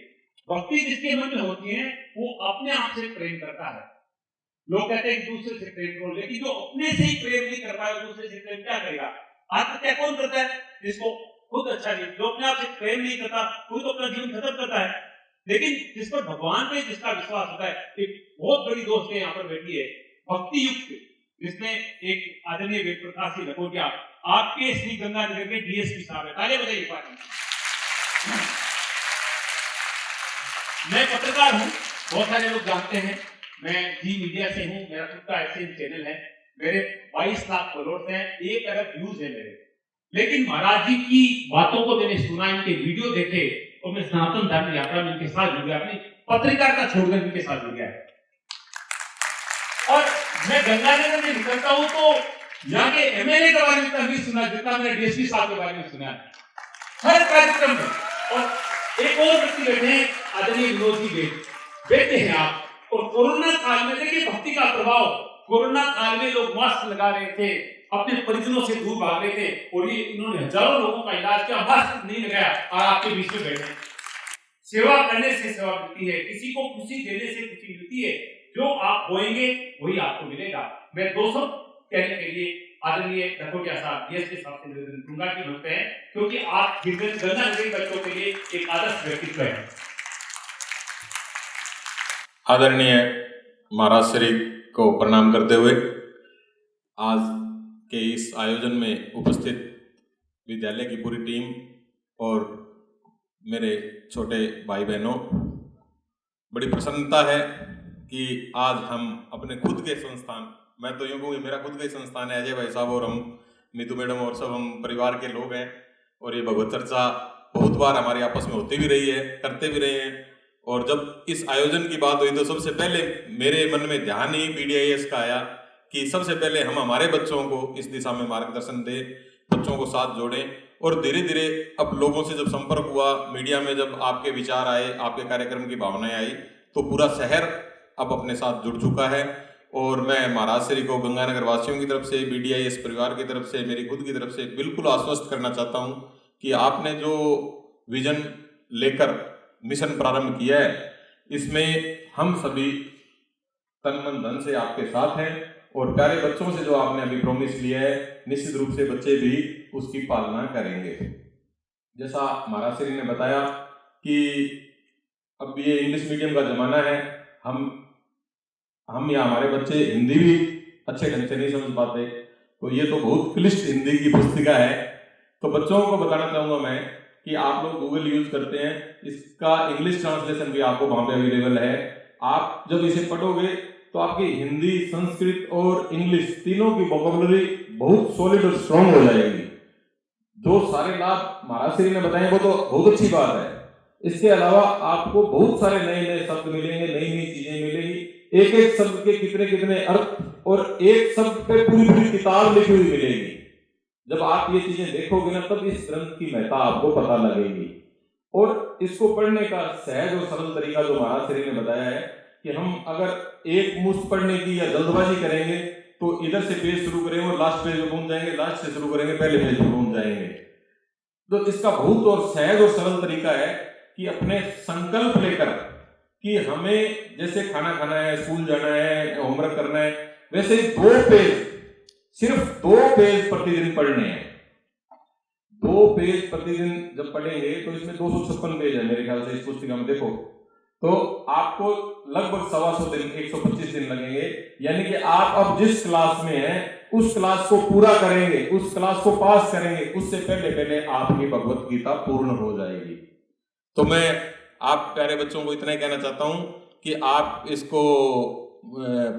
भक्ति जिसके मन में होती है वो अपने आप से प्रेम करता है। लोग कहते हैं एक दूसरे से प्रेम करो, लेकिन जो अपने से ही प्रेम नहीं कर पाए दूसरे से प्रेम क्या करेगा? आत्महत्या कौन करता है? जिसको खुद अच्छा नहीं, जो अपने आप से प्रेम नहीं करता कोई तो अपना जीवन खत्म करता है। लेकिन जिस पर भगवान पे जिसका विश्वास होता है, एक बहुत बड़ी दोस्त है यहाँ पर बैठी है भक्ति युक्त, जिसने एक आदरणीय वेद प्रकाश जी लखोटिया आपके श्री गंगानगर के डीएसपी साहब है, तालियां बजाइए पार्टी। मैं पत्रकार हूं, बहुत सारे लोग जानते हैं, मैं जी मीडिया से हूं, मेरा खुद का ऐसे चैनल है, मेरे 22 लाख फॉलोअर्स हैं, 1 अरब व्यूज है मेरे। लेकिन महाराज जी की बातों को मैंने सुना, इनके वीडियो देखे, तो मैं सनातन धर्म यात्रा में इनके साथ जुड़ गया, अपनी पत्रकारिता छोड़कर इनके साथ जुड़ गया। और मैं गंगानगर में निकलता हूं तो यहाँ के एमएलए के बारे में इतना नहीं सुना जितना मैंने डीएसपी साहब के बारे में सुना है हर कार्यक्रम में। और एक और व्यक्ति बैठे हैं आदरणीय विनोद जी बैठे हैं आप। और कोरोना काल में देखिए भक्ति का प्रभाव, कोरोना काल में लोग मास्क लगा रहे थे, अपने परिजनों से दूर भाग रहे थे, और ये इन्होंने हजारों लोगों का इलाज किया, मास्क नहीं लगाया और आपके बीच में बैठे। सेवा करने से सेवा मिलती है, किसी को खुशी देने से खुशी मिलती है, जो आप बोएंगे वही आपको मिलेगा। मैं 200 कहने के लिए आदरणीय लखोटिया साहब डीएसपी साहब से निवेदन करूंगा कि बनते हैं, क्योंकि आप गंगानगरी बच्चों के लिए एक आदर्श व्यक्तित्व है। आदरणीय महाराज श्री को प्रणाम करते हुए आज के इस आयोजन में उपस्थित विद्यालय की पूरी टीम और मेरे छोटे भाई बहनों, बड़ी प्रसन्नता है कि आज हम अपने खुद के संस्थान, मैं तो यूँ कहूँ मेरा खुद का ही संस्थान है, अजय भाई साहब और हम मीतू मैडम और सब हम परिवार के लोग हैं, और ये भगवत चर्चा बहुत बार हमारी आपस में होती भी रही है, करते भी रहे हैं। और जब इस आयोजन की बात हुई तो सबसे पहले मेरे मन में ध्यान ही PDIS का आया कि सबसे पहले हम हमारे बच्चों को इस दिशा में मार्गदर्शन दें, बच्चों को साथ जोड़ें। और धीरे धीरे अब लोगों से जब संपर्क हुआ, मीडिया में जब आपके विचार आए, आपके कार्यक्रम की भावनाएं आई, तो पूरा शहर अब अपने साथ जुड़ चुका है। और मैं महाराज श्री को गंगानगर वासियों की तरफ से, BDIS परिवार की तरफ से, मेरी खुद की तरफ से बिल्कुल आश्वस्त करना चाहता हूँ कि आपने जो विजन लेकर मिशन प्रारंभ किया है, इसमें हम सभी तन मन धन से आपके साथ हैं। और प्यारे बच्चों से जो आपने अभी प्रॉमिस लिया है, निश्चित रूप से बच्चे भी उसकी पालना करेंगे। जैसा महाराज श्री ने बताया कि अब ये इंग्लिश मीडियम का जमाना है, हम या हमारे बच्चे हिंदी भी अच्छे ढंग से नहीं समझ पाते, तो ये तो बहुत क्लिष्ट हिंदी की पुस्तिका है। तो बच्चों को बताना चाहूँगा मैं कि आप लोग गूगल यूज करते हैं, इसका इंग्लिश ट्रांसलेशन भी आपको वहाँ पे अवेलेबल है। आप जब इसे पढ़ोगे तो आपकी हिंदी, संस्कृत और इंग्लिश तीनों की वोकैबुलरी बहुत सॉलिड और स्ट्रॉन्ग हो जाएगी। जो सारे लाभ महाराज श्री ने बताए वो तो बहुत अच्छी बात है, इसके अलावा आपको बहुत सारे नए नए शब्द मिलेंगे, नई नई चीजें मिलेंगी, एक एक शब्द के कितने कितने अर्थ, और एक शब्द पे पूरी पूरी किताब लिखी हुई मिलेगी। जब आप ये चीजें देखोगे ना, तब इस ग्रंथ की महत्ता आपको पता लगेगी। और इसको पढ़ने का सहज और सरल तरीका जो महाराज श्री ने बताया है कि हम अगर एक मुश्त पढ़ने की या जल्दबाजी करेंगे तो इधर से पेज शुरू करेंगे और लास्ट पेज पे पहुंच जाएंगे, लास्ट से शुरू करेंगे पहले पेज पे पहुंच जाएंगे। तो इसका बहुत और सहज और सरल तरीका है कि अपने संकल्प लेकर कि हमें जैसे खाना खाना है, स्कूल जाना है, होमवर्क करना है, वैसे 2 पेज, सिर्फ 2 पेज प्रतिदिन पढ़ने हैं। 2 पेज प्रतिदिन जब पढ़ेंगे तो इसमें 256 पेज है मेरे ख्याल से इस पुस्तिका में, देखो तो आपको लगभग 125 दिन, 125 दिन लगेंगे। यानी कि आप अब जिस क्लास में हैं उस क्लास को पूरा करेंगे, उस क्लास को पास करेंगे, उससे पहले पहले आपकी भगवत गीता पूर्ण हो जाएगी। तो मैं आप प्यारे बच्चों को इतना ही कहना चाहता हूं कि आप इसको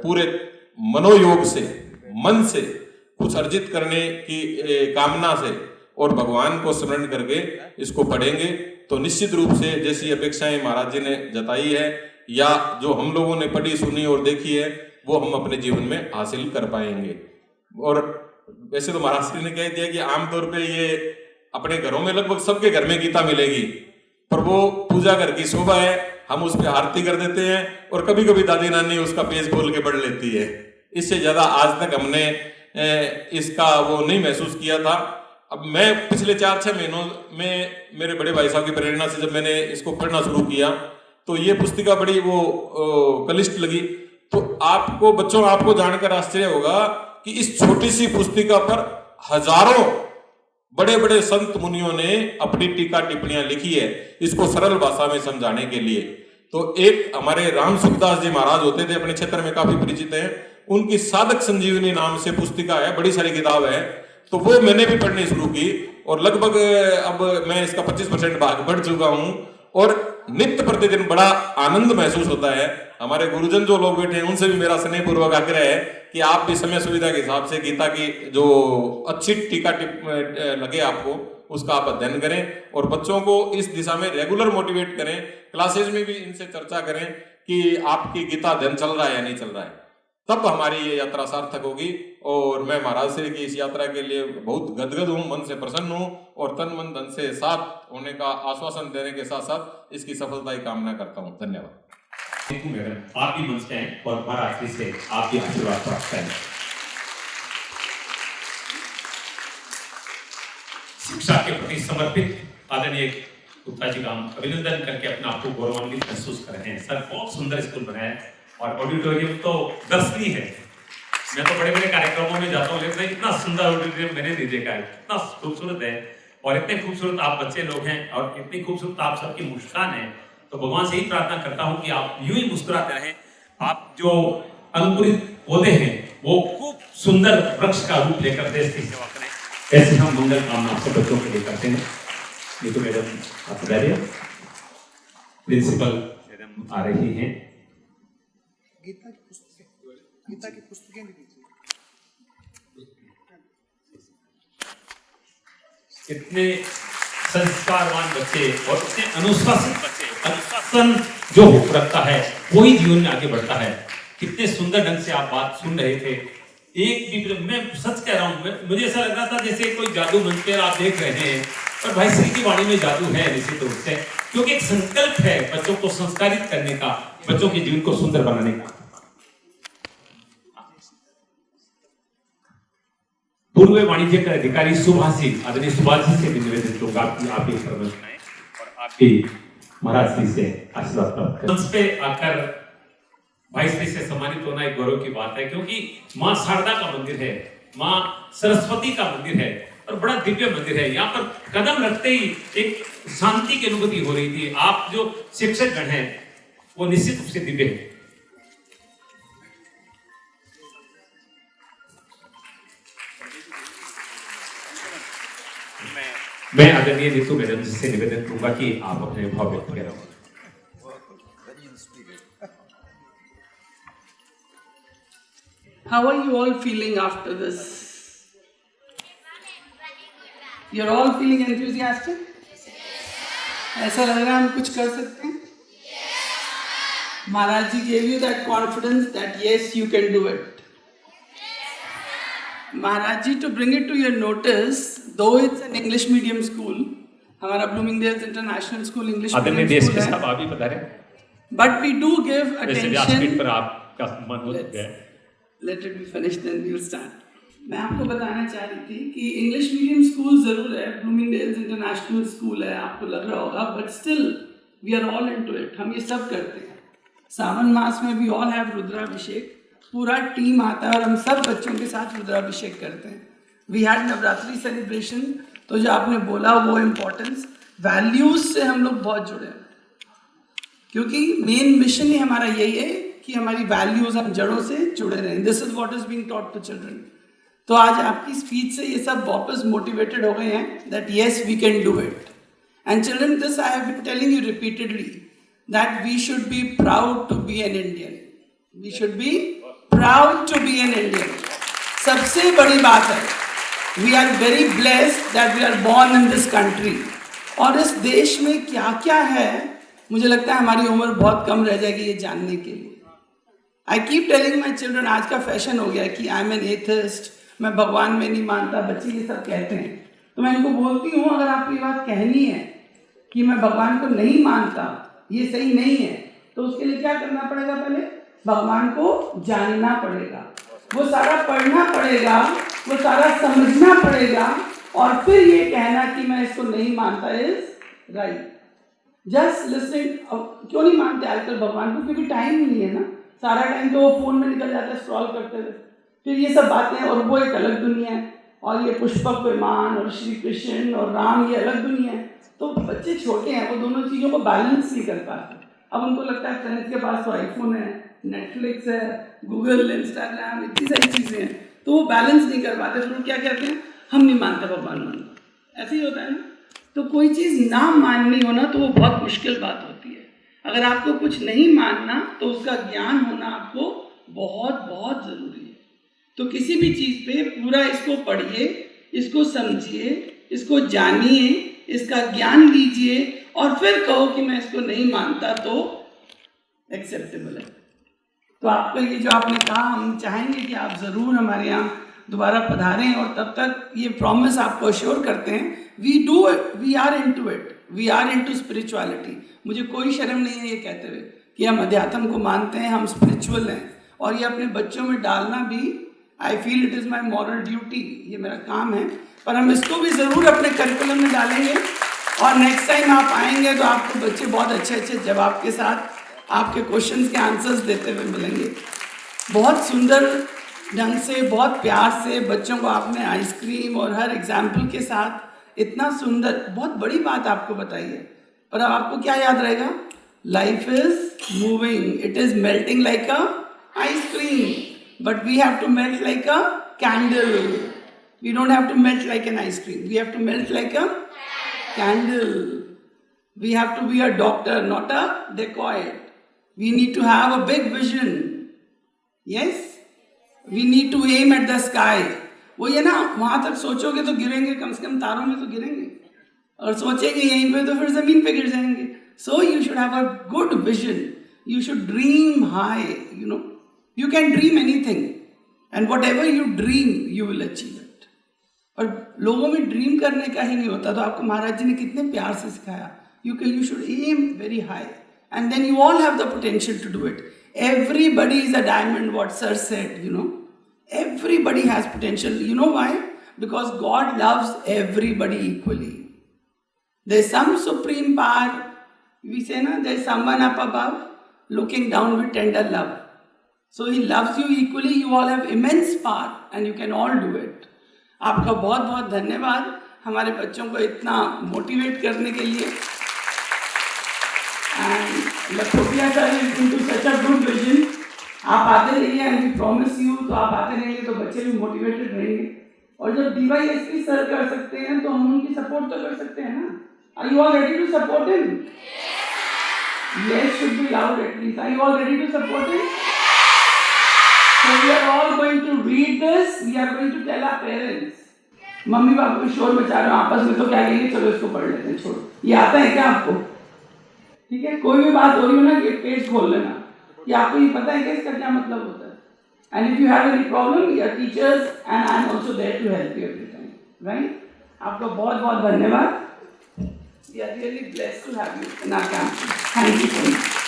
पूरे मनोयोग से, मन से कुछ अर्जित करने की कामना से और भगवान को स्मरण करके इसको पढ़ेंगे तो निश्चित रूप से जैसी अपेक्षाएं महाराज जी ने जताई है या जो हम लोगों ने पढ़ी सुनी और देखी है वो हम अपने जीवन में हासिल कर पाएंगे। और वैसे तो महाराज जी ने कह दिया कि आमतौर पे ये अपने घरों में लगभग सबके घर में गीता मिलेगी, पर वो पूजा घर की शोभा है, हम उस पर आरती कर देते हैं और कभी कभी दादी नानी उसका पेज खोल के पढ़ लेती है। इससे ज्यादा आज तक हमने इसका वो नहीं महसूस किया था। अब मैं पिछले 4-6 महीनों में मेरे बड़े भाई साहब की प्रेरणा से जब मैंने इसको पढ़ना शुरू किया तो ये पुस्तिका बड़ी वो क्लिष्ट लगी। तो आपको बच्चों, आपको जानकर आश्चर्य होगा कि इस छोटी सी पुस्तिका पर हजारों बड़े बड़े संत मुनियों ने अपनी टीका टिप्पणियां लिखी है इसको सरल भाषा में समझाने के लिए। तो एक हमारे राम सुखदास जी महाराज होते थे, अपने क्षेत्र में काफी परिचित हैं, उनकी साधक संजीवनी नाम से पुस्तिका है, बड़ी सारी किताब है, तो वो मैंने भी पढ़नी शुरू की और लगभग अब मैं इसका 25% भाग बढ़ चुका हूं और नित्य प्रतिदिन बड़ा आनंद महसूस होता है। हमारे गुरुजन जो लोग बैठे हैं उनसे भी मेरा स्नेहपूर्वक आग्रह है कि आप भी समय सुविधा के हिसाब से गीता की जो अच्छी टीका लगे आपको उसका आप अध्ययन करें और बच्चों को इस दिशा में रेगुलर मोटिवेट करें। क्लासेज में भी इनसे चर्चा करें कि आपकी गीता अध्ययन चल रहा है या नहीं चल रहा है, तब हमारी ये यात्रा सार्थक होगी। और मैं महाराज श्री की इस यात्रा के लिए बहुत गदगद हूँ, मन से प्रसन्न हूँ और तन मन धन से साथ होने का आश्वासन देने के साथ साथ इसकी सफलता की कामना करता हूँ। धन्यवाद। मैडम आप भी मंच पे हैं और महाराज श्री से आप भी आशीर्वाद प्राप्त करें। शिक्षा के प्रति समर्पित आदरणीय गुप्ता जी का हम अभिनंदन करके अपने आप को गौरवान्वित महसूस कर रहे हैं। सर बहुत सुंदर स्कूल बनाया है और ऑडिटोरियम तो दर्शनीय है। मैं तो बड़े बड़े कार्यक्रमों में जाता हूँ लेकिन इतना सुंदर ऑडिटोरियम मैंने नहीं देखा है, इतना खूबसूरत है और इतने खूबसूरत आप बच्चे लोग हैं और इतनी खूबसूरत आप सबकी मुस्कान है। तो भगवान से ही प्रार्थना करता हूँ कि आप यूं ही मुस्कुराते रहें। आप जो अंकुरित पौधे हैं वो खूब सुंदर वृक्ष का रूप लेकर देश की सेवा करें, ऐसे हम मंगल कामना सब बच्चों के लिए करते हैं। नीतू मैडम आप बताइए, प्रिंसिपल मैडम आ रही हैं। गीता की पुस्तकें भी दीजिए। इतने संस्कारवान बच्चे और इतने अनुशासित बच्चे, अनुशासन जो रखता है वही जीवन में आगे बढ़ता है। कितने सुंदर ढंग से आप बात सुन रहे थे। एक भी मैं सच कह रहा हूँ, मुझे ऐसा लग रहा था जैसे कोई जादू मंच पर आप देख रहे हैं और भाई श्री की वाणी में जादू है निश्चित रूप से, क्योंकि एक संकल्प है बच्चों को संस्कारित करने का, बच्चों के जीवन को सुंदर बनाने का। पूर्व वाणिज्य के अधिकारी सुभाषी आदरणीय सुभाष जी से भी निवेदन करूंगा कि आप ये प्रवचन सुनाएं और आपकी महाराज श्री से आशीर्वाद प्राप्त करें। मंच पे आकर भाई श्री से सम्मानित होना एक गौरव की बात है, क्योंकि माँ शारदा का मंदिर है, माँ सरस्वती का मंदिर है और बड़ा दिव्य मंदिर है। यहाँ पर कदम रखते ही एक शांति की अनुभूति हो रही थी। आप जो शिक्षक गण हैं वो निश्चित रूप से दिव्य है। मैं आदरणीय नीतू मैडम जी से निवेदन करूंगा कि आप अपने भाव व्यक्त करें। How are you all feeling after this? You're all feeling enthusiastic? ऐसा लग रहा है हम कुछ कर सकते हैं? महाराज जी gave you that confidence that yes, you can do it. Maharaj ji, to bring it to your notice, though it's an English medium school, हमारा Bloomingdale's international school English medium school है, आप भी बता रहे हैं, but we do give attention. पर आपका मन हो गया। Let it be finished, then we'll start. मैं आपको बताना चाह रही थी कि इंग्लिश मीडियम स्कूल जरूर है, ब्लूमिंगडेल्स इंटरनेशनल स्कूल है, आपको लग रहा होगा, but still we are all into it. हम ये सब करते हैं। सावन मास में वी ऑल हैव रुद्राभिषेक, पूरा टीम आता है और हम सब बच्चों के साथ रुद्राभिषेक करते हैं। वी हैड नवरात्रि सेलिब्रेशन, तो जो आपने बोला वो इम्पोर्टेंस, वैल्यूज से हम लोग बहुत जुड़े हैं, क्योंकि मेन मिशन ही हमारा यही है कि हमारी वैल्यूज हम जड़ों से जुड़े रहें। This is what is being taught to children. तो आज आपकी स्पीच से ये सब वापस मोटिवेटेड हो गए हैं that yes we can do it. And children, this I have been telling you repeatedly that we should be proud to be an Indian. We should be proud to be an Indian. सबसे बड़ी बात है, we are very blessed that we are born in this country. और इस देश में क्या क्या है, मुझे लगता है हमारी उम्र बहुत कम रह जाएगी ये जानने के लिए। I keep telling my children, आज का फैशन हो गया कि आई एम एन एथिस्ट, मैं भगवान में नहीं मानता, बच्चे ये सब कहते हैं। तो मैं इनको बोलती हूँ, अगर आपको ये बात कहनी है कि मैं भगवान को नहीं मानता, ये सही नहीं है, तो उसके लिए क्या करना पड़ेगा? पहले भगवान को जानना पड़ेगा। वो सारा पढ़ना पड़ेगा, वो सारा समझना पड़ेगा, और फिर ये कहना कि मैं इसको नहीं मानता इज राइट। जस्ट लिसनिंग, क्यों नहीं मानते आजकल भगवान को? क्योंकि टाइम नहीं है ना, सारा टाइम तो वो फोन में निकल जाता है स्क्रॉल करते हुए, फिर ये सब बातें, और वो एक अलग दुनिया है, और ये पुष्पक विमान और श्री कृष्ण और राम ये अलग दुनिया है। तो बच्चे छोटे हैं, वो दोनों चीज़ों को बैलेंस नहीं कर पाते। अब उनको लगता है फ्रेंड्स के पास तो आईफोन है, नेटफ्लिक्स है, गूगल, इंस्टाग्राम, इतनी सारी चीज़ें हैं, तो वो बैलेंस नहीं कर पाते। फिर क्या कहते हैं, हम नहीं मानते भगवान मानते, ऐसे ही होता है ना। तो कोई चीज़ ना माननी हो ना तो वो बहुत मुश्किल बात होती है। अगर आपको कुछ नहीं मानना तो उसका ज्ञान होना आपको बहुत बहुत ज़रूरी है। तो किसी भी चीज़ पे पूरा इसको पढ़िए, इसको समझिए, इसको जानिए, इसका ज्ञान लीजिए, और फिर कहो कि मैं इसको नहीं मानता, तो एक्सेप्टेबल है। तो आपका ये जो आपने कहा, हम चाहेंगे कि आप ज़रूर हमारे यहाँ दोबारा पधारें, और तब तक ये प्रॉमिस आपको अश्योर करते हैं, we do it, we are into it, we are into spirituality. मुझे कोई शर्म नहीं है ये कहते हुए कि हम अध्यात्म को मानते हैं, हम स्पिरिचुअल हैं, और ये अपने बच्चों में डालना भी, I feel it is my moral duty, ये मेरा काम है। पर हम इसको भी ज़रूर अपने करिकुलम में डालेंगे, और नेक्स्ट टाइम आप आएंगे तो आपको बच्चे बहुत अच्छे अच्छे जवाब के साथ आपके क्वेश्चंस के आंसर्स देते हुए मिलेंगे। बहुत सुंदर ढंग से, बहुत प्यार से बच्चों को आपने आइसक्रीम और हर एग्जाम्पल के साथ इतना सुंदर, बहुत बड़ी बात आपको बताई है। और अब आपको क्या याद रहेगा? Life is moving, it is melting like a ice cream, but we have to melt like a candle. We don't have to melt like an ice cream, we have to melt like a candle. We have to be a doctor, not a dacoit. We need to have a big vision. Yes? We need to aim at the sky. वो ये ना, वहाँ तक सोचोगे तो गिरेंगे, कम से कम तारों में तो गिरेंगे, और सोचेंगे यहीं पे तो फिर ज़मीन पे गिर जाएंगे। So you should have a good vision. You should dream high, you know. You can dream anything. And whatever you dream, you will achieve it. और लोगों में ड्रीम करने का ही नहीं होता, तो आपको महाराज जी ने कितने प्यार से सिखाया। You should aim very high, and then you all have the potential to do it. Everybody is a diamond, what Sir said, you know. Everybody has potential. You know why? Because God loves everybody equally. There's some supreme power. We say, na, there's someone up above looking down with tender love. So He loves you equally. You all have immense power, and you can all do it. आपका बहुत बहुत धन्यवाद हमारे बच्चों को इतना मोटिवेट करने के लिए। And Lakhopia sir is into such a good vision. आप आते रहिए, and we promise you, तो आप आते रहेंगे तो बच्चे भी मोटिवेटेड रहेंगे। और जब DYSP सर कर सकते हैं तो हम उनकी सपोर्ट तो कर सकते हैं ना। Are you all ready to support him? Yes should be loud at least. Are you all ready to support him? So we are all going to read this. We are going to tell our parents. Mummy papa को शोर मचा रहे हो आपस में, तो क्या कहेंगे, चलो इसको पढ़ लेते हैं, छोड़ो। ये आता है क्या आपको? ठीक है, कोई भी बात हो रही हो ना, ये पेज खोल लेना, कि आपको ये पता है कि इसका क्या मतलब होता है। And if you have any problem, your teachers and I am also there to help you every time, right? आपका बहुत बहुत धन्यवाद। We are really blessed to have you in our campus. Thank you so much.